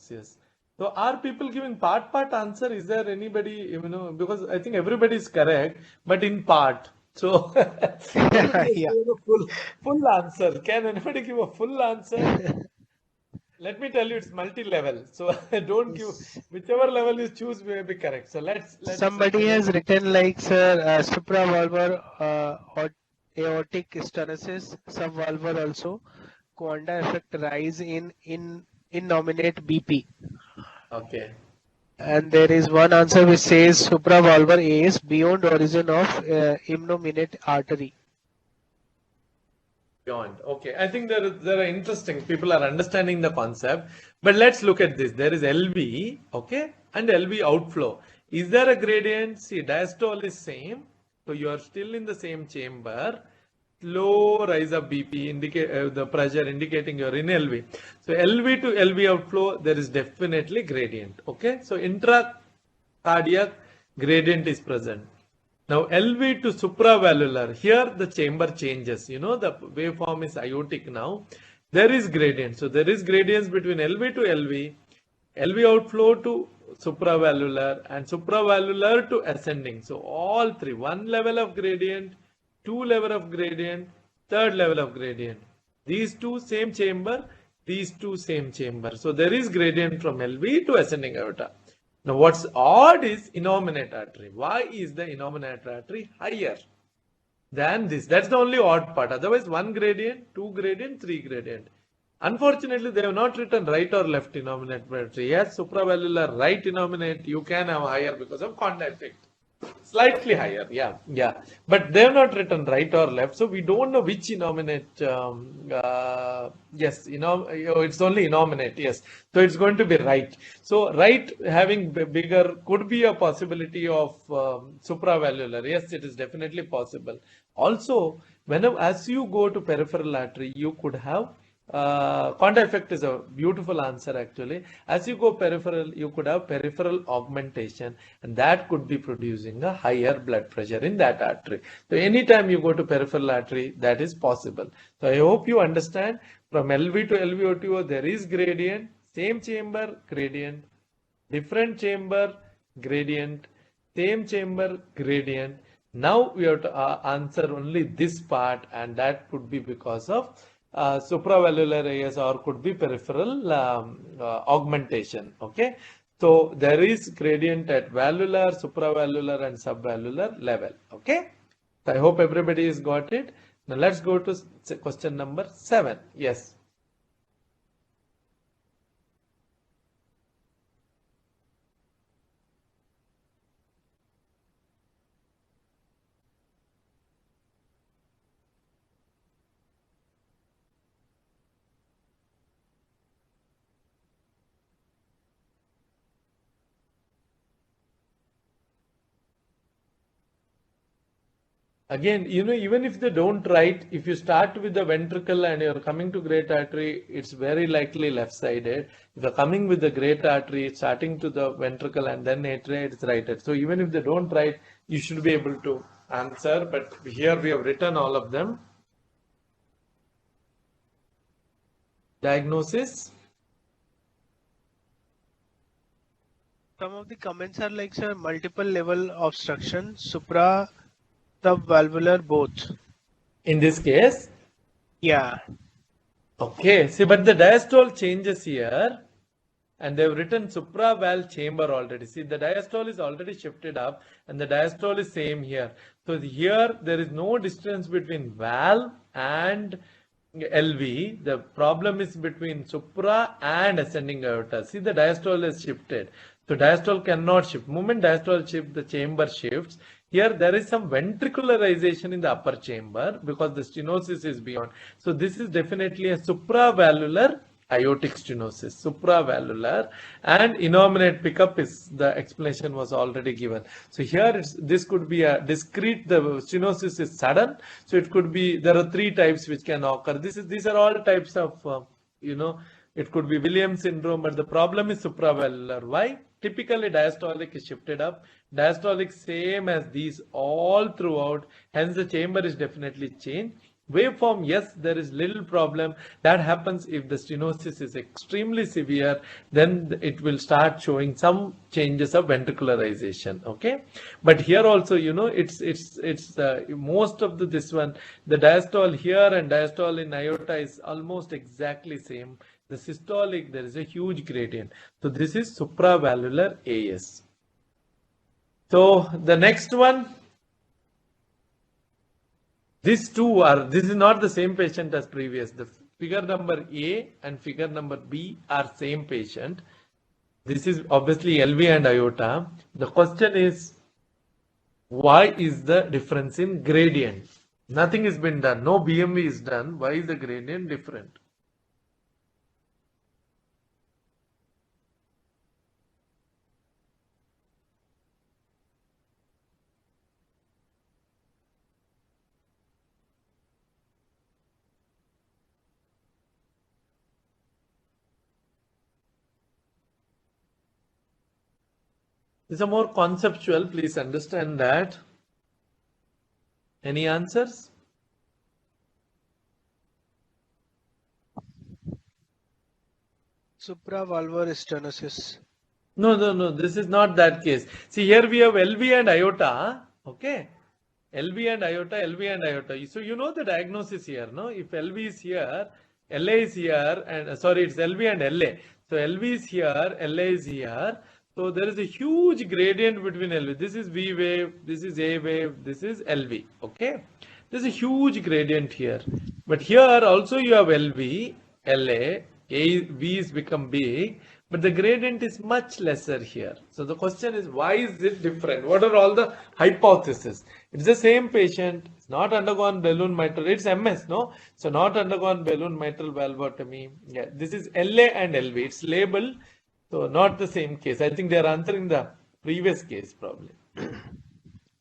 Yes. So are people giving part answer? Is there anybody, because I think everybody is correct, but in part. So full answer. Can anybody give a full answer? Let me tell you, it's multi-level. So don't give, whichever level you choose may be correct. So let's somebody has written like, sir, supravalvular aortic stenosis, subvalvular also, Coanda effect rise in innominate BP. Okay. And there is one answer which says supravalvular AS beyond origin of innominate artery. Beyond. Okay. I think there are interesting. People are understanding the concept. But let's look at this. There is LV, okay, and LV outflow. Is there a gradient? See, diastole is same. So you are still in the same chamber. Slow rise of BP indicate the pressure indicating you're in LV. So LV to LV outflow, there is definitely gradient. Okay. So intracardiac gradient is present. Now LV to supravalvular, here the chamber changes. The waveform is aortic now. There is gradient. So there is gradients between LV to LV, LV outflow to supravalvular, and supravalvular to ascending. So all three, one level of gradient, two level of gradient, third level of gradient. These two same chamber, these two same chamber. So there is gradient from LV to ascending aorta. Now what's odd is innominate artery. Why is the innominate artery higher than this? That's the only odd part. Otherwise, one gradient, two gradient, three gradient. Unfortunately, they have not written right or left innominate artery. Yes, supravalvular right innominate, you can have higher because of Coanda effect. Slightly higher, yeah. But they have not written right or left, so we don't know which innominate. Yes, it's only innominate. Yes, so it's going to be right. So right having bigger could be a possibility of supravalvular. Yes, it is definitely possible. Also, as you go to peripheral artery, you could have. Coanda effect is a beautiful answer actually. As you go peripheral, you could have peripheral augmentation, and that could be producing a higher blood pressure in that artery. So anytime you go to peripheral artery, that is possible. So I hope you understand, from LV to LVOTO there is gradient, same chamber gradient, different chamber gradient, same chamber gradient. Now we have to answer only this part, and that could be because of supravalvular AS or could be peripheral augmentation. Okay, so there is gradient at valvular, supravalvular, and subvalvular level. Okay, so I hope everybody has got it. Now let's go to question number 7. Yes. Again, even if they don't write, if you start with the ventricle and you're coming to great artery, it's very likely left-sided. If you're coming with the great artery, starting to the ventricle and then atria, it's righted. So even if they don't write, you should be able to answer. But here we have written all of them. Diagnosis. Some of the comments are like, sir, multiple level obstruction, supra, subvalvular both. In this case? Yeah. Okay, see, but the diastole changes here, and they've written supravalve chamber already. See, the diastole is already shifted up, and the diastole is same here. So here there is no distance between valve and LV. The problem is between supra and ascending aorta. See, the diastole is shifted. So diastole cannot shift. Moment diastole shifts, the chamber shifts. Here there is some ventricularization in the upper chamber because the stenosis is beyond. So this is definitely a supravalvular aortic stenosis, supravalvular, and innominate pickup is the explanation was already given. So here this could be a discrete, the stenosis is sudden. So it could be, there are 3 types which can occur. These are all types of, it could be Williams syndrome, but the problem is supravalvular. Why? Typically diastolic is shifted up. Diastolic same as these all throughout. Hence the chamber is definitely changed. Waveform, yes, there is little problem. That happens if the stenosis is extremely severe, then it will start showing some changes of ventricularization. Okay, but here also, it's most of this one, the diastole here and diastole in aorta is almost exactly same. The systolic, there is a huge gradient. So this is supravalvular AS. So the next one, these two are, this is not the same patient as previous. The figure number A and figure number B are same patient. This is obviously LV and aorta. The question is, why is the difference in gradient? Nothing has been done. No BMV is done. Why is the gradient different? These are more conceptual. Please understand that. Any answers? Supravalvular stenosis. No. This is not that case. See, here we have LV and aorta. Okay. LV and aorta. So you know the diagnosis here, no? If LV is here, LA is here, and sorry, it's LV and LA. So LV is here, LA is here. So there is a huge gradient between LV. This is V wave, this is A wave, this is LV. Okay. There's a huge gradient here. But here also you have LV, LA, V is become big, but the gradient is much lesser here. So the question is, why is it different? What are all the hypotheses? It's the same patient. It's not undergone balloon mitral. It's MS, no? So not undergone balloon mitral valvotomy. Yeah, this is LA and LV. It's labeled. So not the same case. I think they are answering the previous case probably.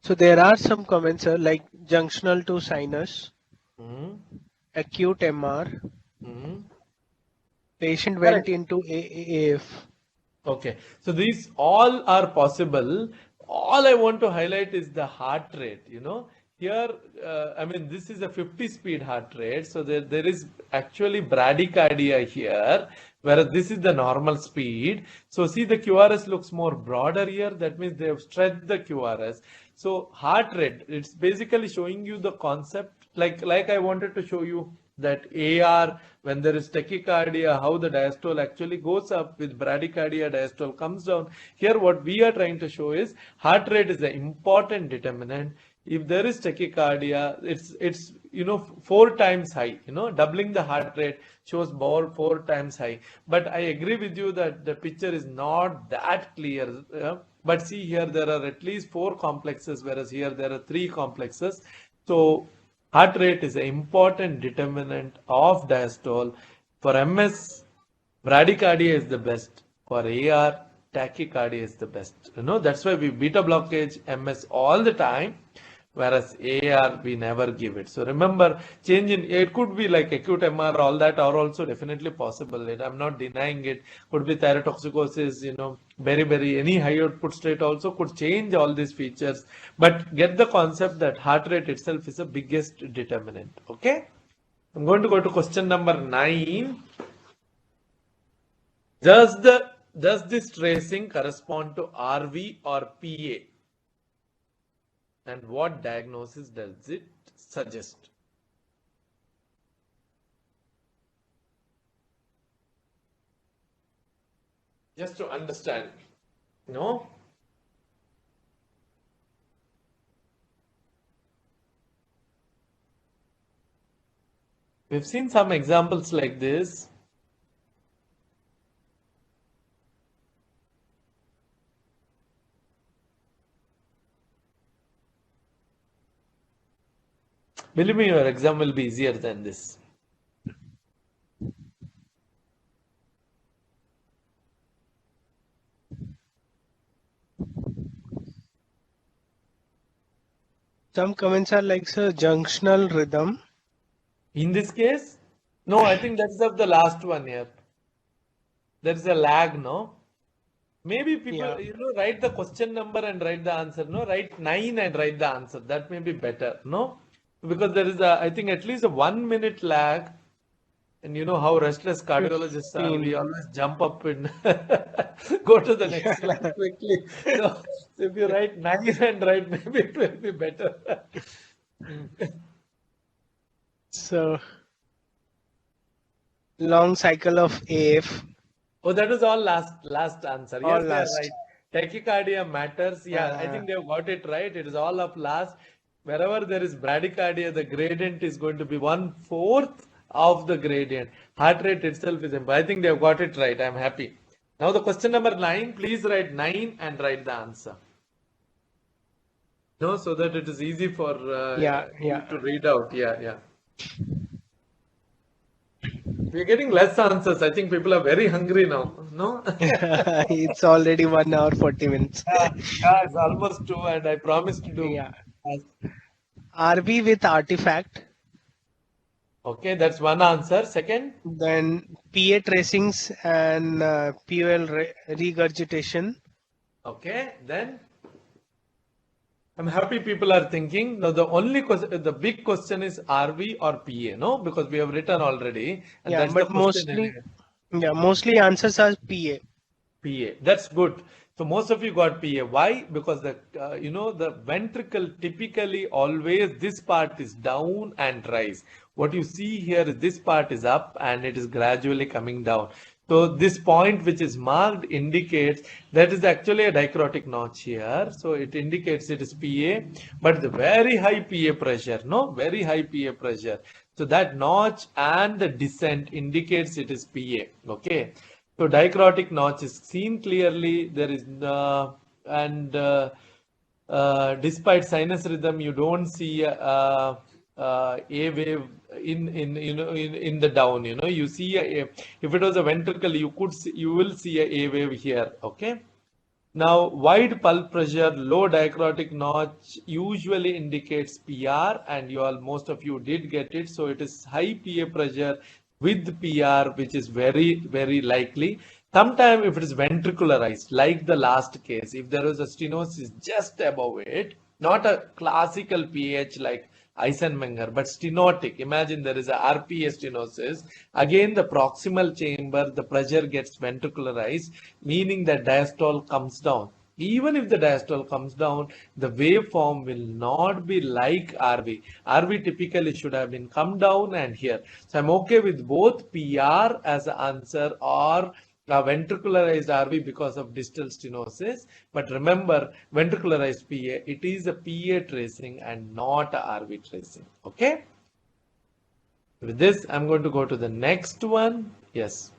So there are some comments, sir, like junctional to sinus, acute MR, patient went into AAF. Okay, so these all are possible. All I want to highlight is the heart rate. here, I mean, this is a 50 speed heart rate. So there is actually bradycardia here, whereas this is the normal speed. So see, the QRS looks more broader here. That means they have stretched the QRS. So heart rate, it's basically showing you the concept, like I wanted to show you that AR, when there is tachycardia, how the diastole actually goes up with bradycardia, diastole comes down. Here what we are trying to show is heart rate is an important determinant. If there is tachycardia, it's 4 times high, doubling the heart rate shows more 4 times high. But I agree with you that the picture is not that clear. But see here, there are at least 4 complexes, whereas here there are 3 complexes. So heart rate is an important determinant of diastole. For MS, bradycardia is the best. For AR, tachycardia is the best. That's why we beta blockage MS all the time, whereas AR we never give it. So remember, change in it could be like acute MR, all that are also definitely possible. I'm not denying it. Could be thyrotoxicosis, beriberi, any high output state also could change all these features. But get the concept that heart rate itself is the biggest determinant. Okay, I'm going to go to question number 9. Does this tracing correspond to RV or PA? And what diagnosis does it suggest? Just to understand, we've seen some examples like this. Believe me, your exam will be easier than this. Some comments are like, sir, junctional rhythm. In this case, no, I think that's of the last one here. There is a lag, no? Maybe people, write the question number and write the answer, no? Write 9 and write the answer. That may be better, no? Because there is I think at least a 1 minute lag. And you know how restless cardiologists are. We always jump up and go to the next slide quickly. So if you write 9 and write, maybe it will be better. So, long cycle of AF. Oh, that was all last answer. All yes, last. Right. Tachycardia matters. Yeah, I think they've got it right. It is all up last. Wherever there is bradycardia, the gradient is going to be 1/4 of the gradient. Heart rate itself is important. I think they've got it right. I'm happy. Now the question number 9, please write 9 and write the answer. No, so that it is easy for you to read out. Yeah. We're getting less answers. I think people are very hungry now. No? It's already 1 hour 40 minutes. Yeah, it's almost 2 and I promised to do. Yeah. RV with artifact. Okay, that's one answer. Second? Then PA tracings and POL regurgitation. Okay, then? I'm happy people are thinking. Now the only question, the big question is RV or PA, no? Because we have written already. And yeah, that's but mostly answers are PA. PA. That's good. So most of you got PA. Why? Because the the ventricle typically always this part is down and rise. What you see here is this part is up and it is gradually coming down. So this point which is marked indicates that is actually a dicrotic notch here. So it indicates it is PA, but the very high PA pressure, very high PA pressure. So that notch and the descent indicates it is PA. Okay. So dicrotic notch is seen clearly. There is despite sinus rhythm, you don't see a wave in the down. You see if it was a ventricle, you will see a wave here. Okay. Now wide pulse pressure, low dicrotic notch usually indicates PR, and most of you did get it. So it is high PA pressure with PR, which is very, very likely. Sometimes if it is ventricularized, like the last case, if there was a stenosis just above it, Not a classical pH like Eisenmenger, but stenotic. Imagine there is a RPA stenosis. Again, the proximal chamber, the pressure gets ventricularized, meaning that diastole comes down. Even if the diastole comes down, the waveform will not be like RV. RV typically should have been come down and here. So I'm okay with both PR as an answer or ventricularized RV because of distal stenosis. But remember, ventricularized PA, it is a PA tracing and not a RV tracing. Okay. With this, I'm going to go to the next one. Yes.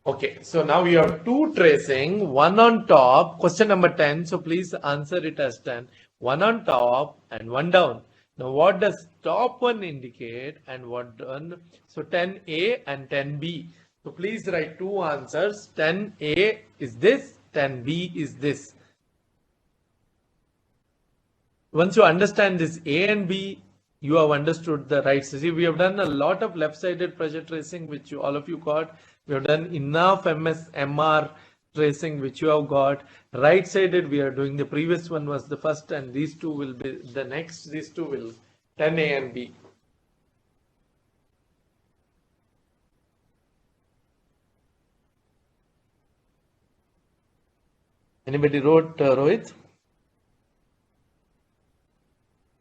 Okay, so now we have two tracing, one on top, question number 10. So please answer it as 10. One on top and one down. Now what does top one indicate and what done? So 10A and 10B. So please write two answers. 10A is this, 10B is this. Once you understand this A and B, you have understood the right. So see, we have done a lot of left-sided pressure tracing, which all of you got. We have done enough MR tracing, which you have got. Right-sided, we are doing the previous one was the first, and these two will be the next. These two will 10A and B. Anybody wrote Rohit?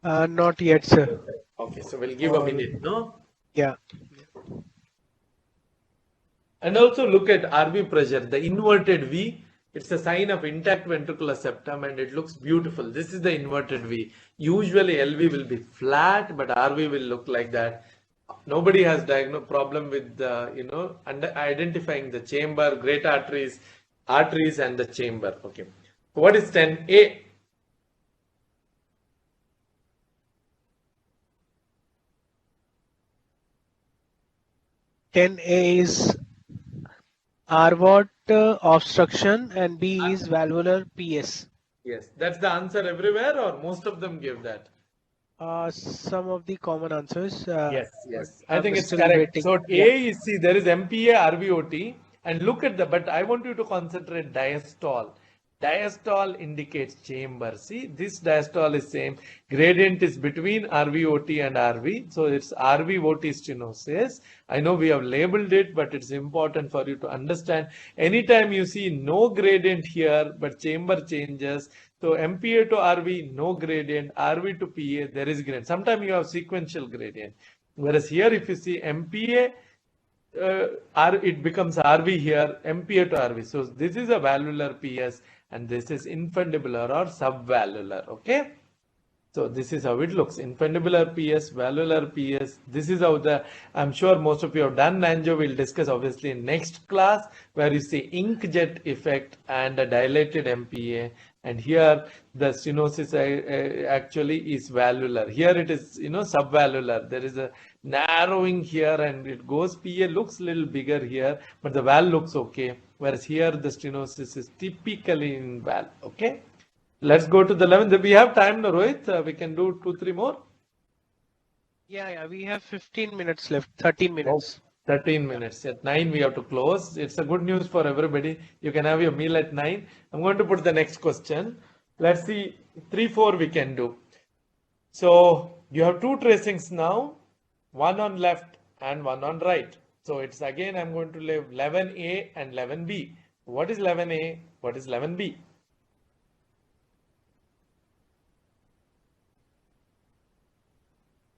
Not yet, sir. Okay, so we'll give a minute, no? Yeah. And also look at RV pressure, the inverted V. It's a sign of intact ventricular septum and it looks beautiful. This is the inverted V. Usually LV will be flat, but RV will look like that. Nobody has problem with identifying the chamber, great arteries and the chamber. Okay. What is 10A? A is RVOT obstruction and B is valvular PS. Yes, that's the answer everywhere, or most of them give that? Some of the common answers. Yes. I think it's correct. Waiting. So A is, see, there is MPA, RVOT, and look at but I want you to concentrate diastole. Diastole indicates chamber. See, this diastole is same. Gradient is between RVOT and RV. So it's RVOT stenosis. I know we have labeled it, but it's important for you to understand. Anytime you see no gradient here, but chamber changes. So MPA to RV, no gradient. RV to PA, there is gradient. Sometimes you have sequential gradient. Whereas here, if you see MPA, it becomes RV here, MPA to RV. So this is a valvular PS and this is infundibular or subvalvular. Okay. So this is how it looks. Infundibular PS, valvular PS. This is how I'm sure most of you have done angio. We'll discuss obviously in next class where you see inkjet effect and a dilated MPA. And here the stenosis actually is valvular. Here it is, subvalvular. There is a narrowing here and it goes PA looks a little bigger here, but the valve looks okay. Whereas here the stenosis is typically in valve. Okay. Let's go to the 11th. We have time, Rohit. We can do 2-3 more. Yeah. We have 15 minutes left. 13 minutes. 13 minutes. At 9 we have to close. It's a good news for everybody. You can have your meal at 9. I'm going to put the next question. Let's see. 3-4 we can do. So you have two tracings now. One on left and one on right. So it's again I'm going to leave 11A and 11B. What is 11A? What is 11B?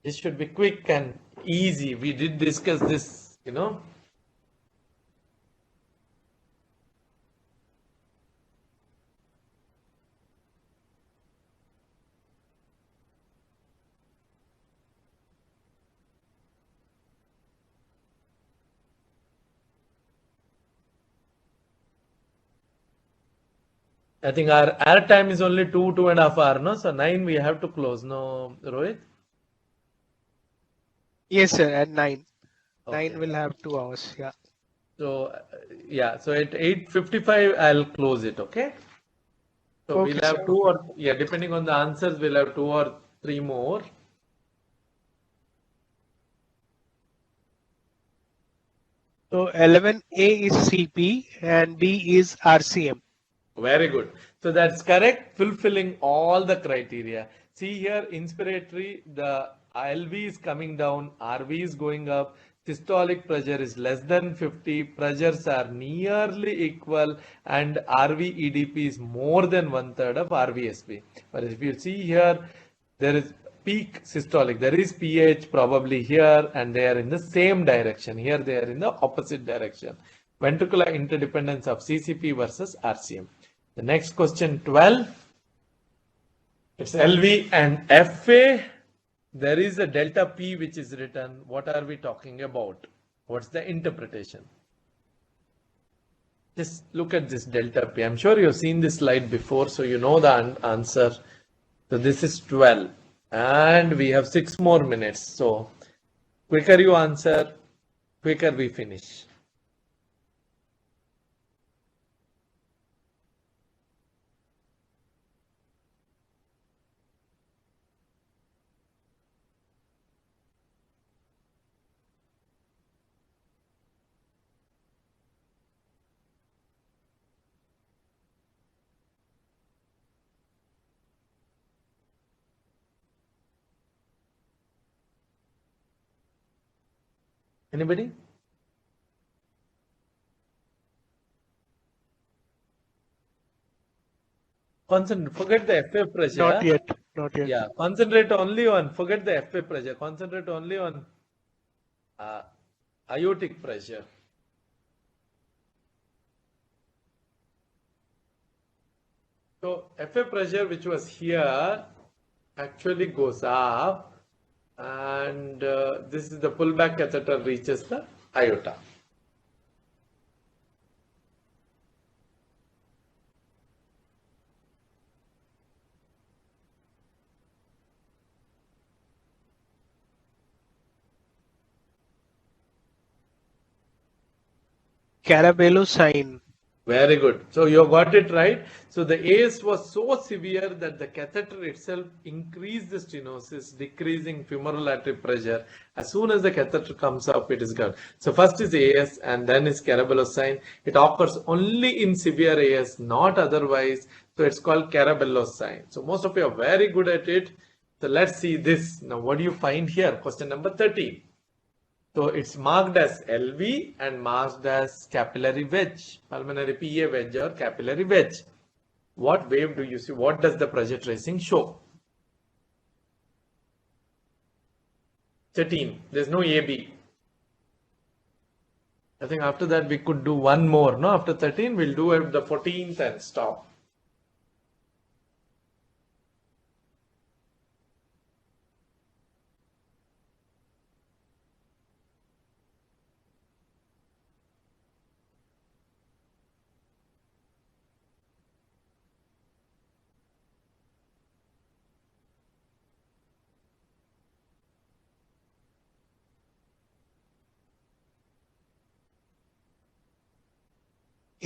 This should be quick and easy. We did discuss this, I think our time is only 2.5 hours, no? So 9 we have to close, no, Rohit? Yes, sir. At 9. Okay. 9 will have 2 hours. Yeah. So so at 8:55 I'll close it. Okay. So okay, we'll have sir. Depending on the answers, we'll have 2 or 3 more. So 11A is CP and B is RCM. Very good. So that's correct, fulfilling all the criteria. See here, inspiratory, the LV is coming down, RV is going up, systolic pressure is less than 50, pressures are nearly equal, and RV EDP is more than 1/3 of RVSP. But if you see here, there is peak systolic, there is pH probably here, and they are in the same direction. Here they are in the opposite direction. Ventricular interdependence of CCP versus RCM. The next question 12, it's LV and FA. There is a delta P which is written. What are we talking about? What's the interpretation? Just look at this delta P. I'm sure you've seen this slide before, so you know the answer. So this is 12 and we have 6 more minutes. So quicker you answer, quicker we finish. Anybody? Concentrate. Forget the FA pressure. Not yet. Not yet. Yeah. Concentrate only on. Forget the FA pressure. Concentrate only on aortic pressure. So FA pressure, which was here, actually goes up. And this is the pullback catheter reaches the aorta. Carabello sign. Very good. So you got it right. So the AS was so severe that the catheter itself increased the stenosis, decreasing femoral artery pressure. As soon as the catheter comes up, it is gone. So first is AS and then is Carabello sign. It occurs only in severe AS, not otherwise. So it's called Carabello sign. So most of you are very good at it. So let's see this. Now what do you find here? Question number 13. So it's marked as LV and marked as capillary wedge, pulmonary PA wedge or capillary wedge. What wave do you see? What does the pressure tracing show? 13. There's no AB. I think after that we could do one more. No, after 13 we'll do the 14th and stop.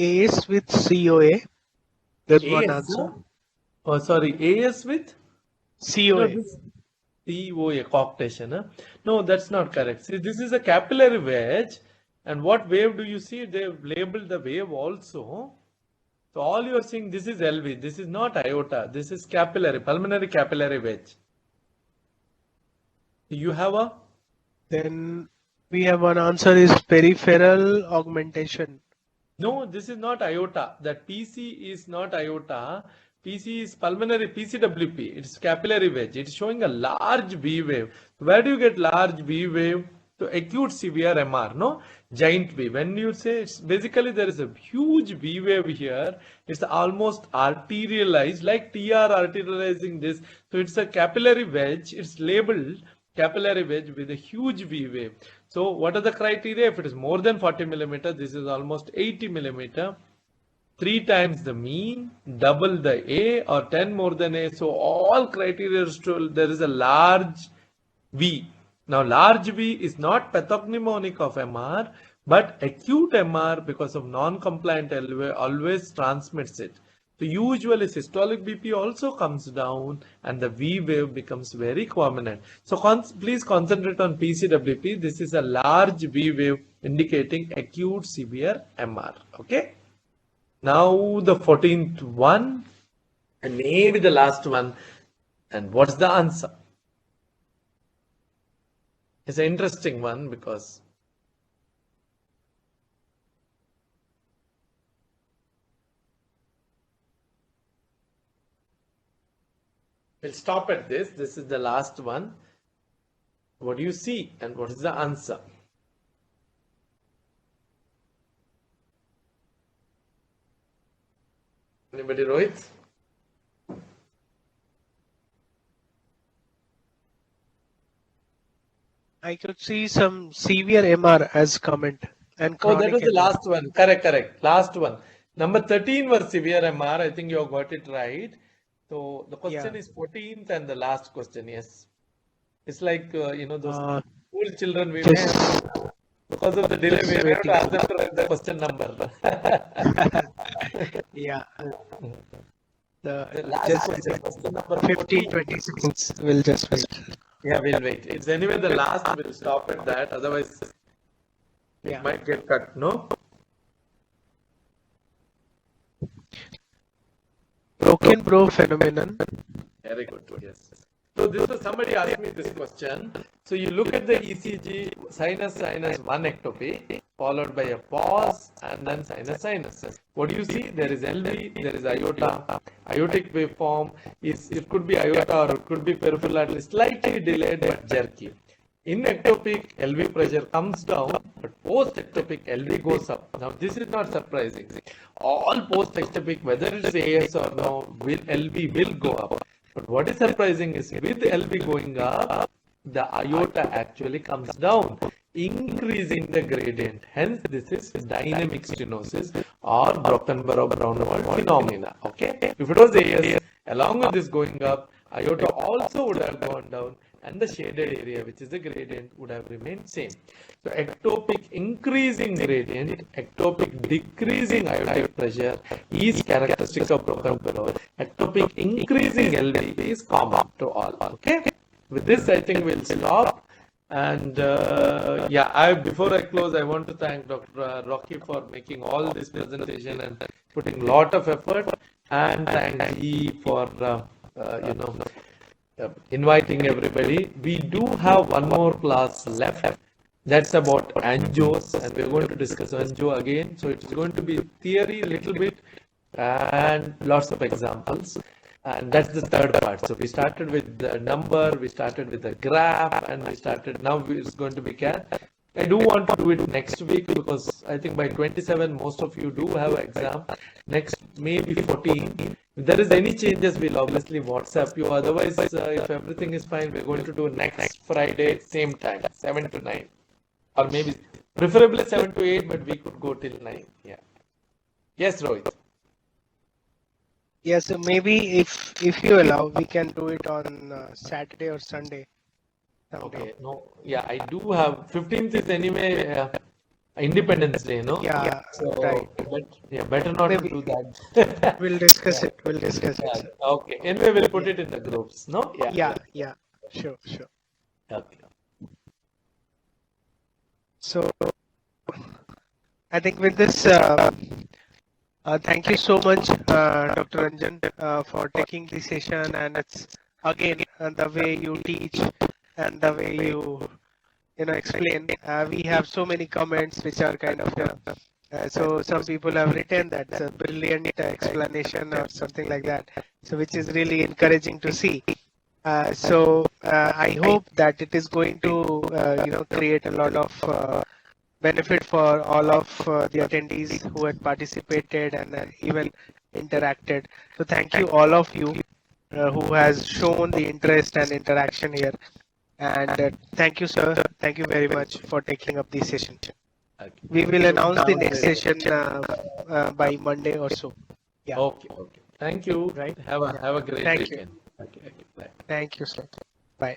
AS with COA. There's one AS, answer. oh, sorry, AS with COA. No, COA, cooptation. Huh? No, that's not correct. See, this is a capillary wedge. And what wave do you see? They've labeled the wave also. So all you are seeing, this is LV. This is not aorta. This is capillary, pulmonary capillary wedge. You have a? Then we have one answer is peripheral augmentation. No, this is not aorta. That PC is not aorta. PC is pulmonary PCWP. It's capillary wedge. It's showing a large V wave. Where do you get large V wave? So acute severe MR, no? Giant V. When you say it's basically there is a huge V wave here. It's almost arterialized, like TR arterializing this. So it's a capillary wedge. It's labeled capillary wedge with a huge V wave. So what are the criteria? If it is more than 40 millimeter, this is almost 80 millimeter. 3 times the mean, double the A or 10 more than A. So all criteria is true. There is a large V. Now large V is not pathognomonic of MR, but acute MR because of non-compliant LV always transmits it. So usually systolic BP also comes down and the V wave becomes very prominent. So please concentrate on PCWP. This is a large V wave indicating acute severe MR. Okay. Now the 14th one, And maybe the last one. And what's the answer? It's an interesting one because we'll stop at this. This is the last one. What do you see and what is the answer? Anybody, Rohit? I could see some severe MR as comment. And oh, that was the MR. last one. Correct. Last one. Number 13 was severe MR. I think you have got it right. So the question is 14th and the last question. Yes. It's like, those school children we may have, because of the delay, we may have to ask them to write the question number. Yeah. The last question number 15, 20 seconds. We'll just wait. Yeah, we'll wait. It's anyway the last, we'll stop at that. Otherwise, it might get cut, no? Broken bro phenomenon. Very good, yes. So this was, somebody asked me this question. So you look at the ECG, sinus, one ectopy, followed by a pause, and then sinus. What do you see? There is LV, there is iota, aortic waveform. It could be iota or it could be peripheral artery, slightly delayed but jerky. In ectopic, LV pressure comes down, but post-ectopic, LV goes up. Now, this is not surprising. All post-ectopic, whether it's AS or no, LV will go up. But what is surprising is with LV going up, the iota actually comes down, increasing the gradient. Hence, this is dynamic stenosis or broken barrow brown wall phenomena. Okay. If it was AS, along with this going up, iota also would have gone down, and the shaded area, which is the gradient, would have remained same. So ectopic increasing gradient, ectopic decreasing aortic pressure is characteristic of broken barrow. Ectopic increasing LV is common to all. Okay. With this, I think we'll stop. And before I close, I want to thank Dr. Rocky for making all this presentation and putting a lot of effort, and thank G for inviting everybody. We do have one more class left. That's about angios, and we're going to discuss angio again. So it's going to be theory a little bit and lots of examples. And that's the third part. So we started with the number, we started with the graph, and now it's going to be CAT. I do want to do it next week because I think by 27, most of you do have an exam. Next, maybe 14. If there is any changes, we'll obviously WhatsApp you. Otherwise, if everything is fine, we're going to do next Friday, same time, 7 to 9. Or maybe, preferably 7 to 8, but we could go till 9. Yeah. Yes, Rohit. Yes, so maybe if you allow, we can do it on Saturday or Sunday. Okay, no, yeah, I do have 15th is anyway Independence Day, no? Yeah, so, right. Better not Maybe. to do that. We'll discuss it. Okay, anyway, we'll put it in the groups, no? Yeah, sure. Okay. So, I think with this, thank you so much, Dr. Ranjan, for taking the session, and it's again the way you teach and the way you explain. We have so many comments which are kind of so some people have written that's a brilliant explanation or something like that. So which is really encouraging to see. So I hope that it is going to create a lot of benefit for all of the attendees who had participated and even interacted. So thank you all of you who has shown the interest and interaction here. And thank you, sir. Thank you very much for taking up this session. Okay. We will announce the next session by Monday or so. Yeah. Okay. Thank you. Right. Have a great Thank weekend. you. Okay. Bye. Thank you, sir. Bye.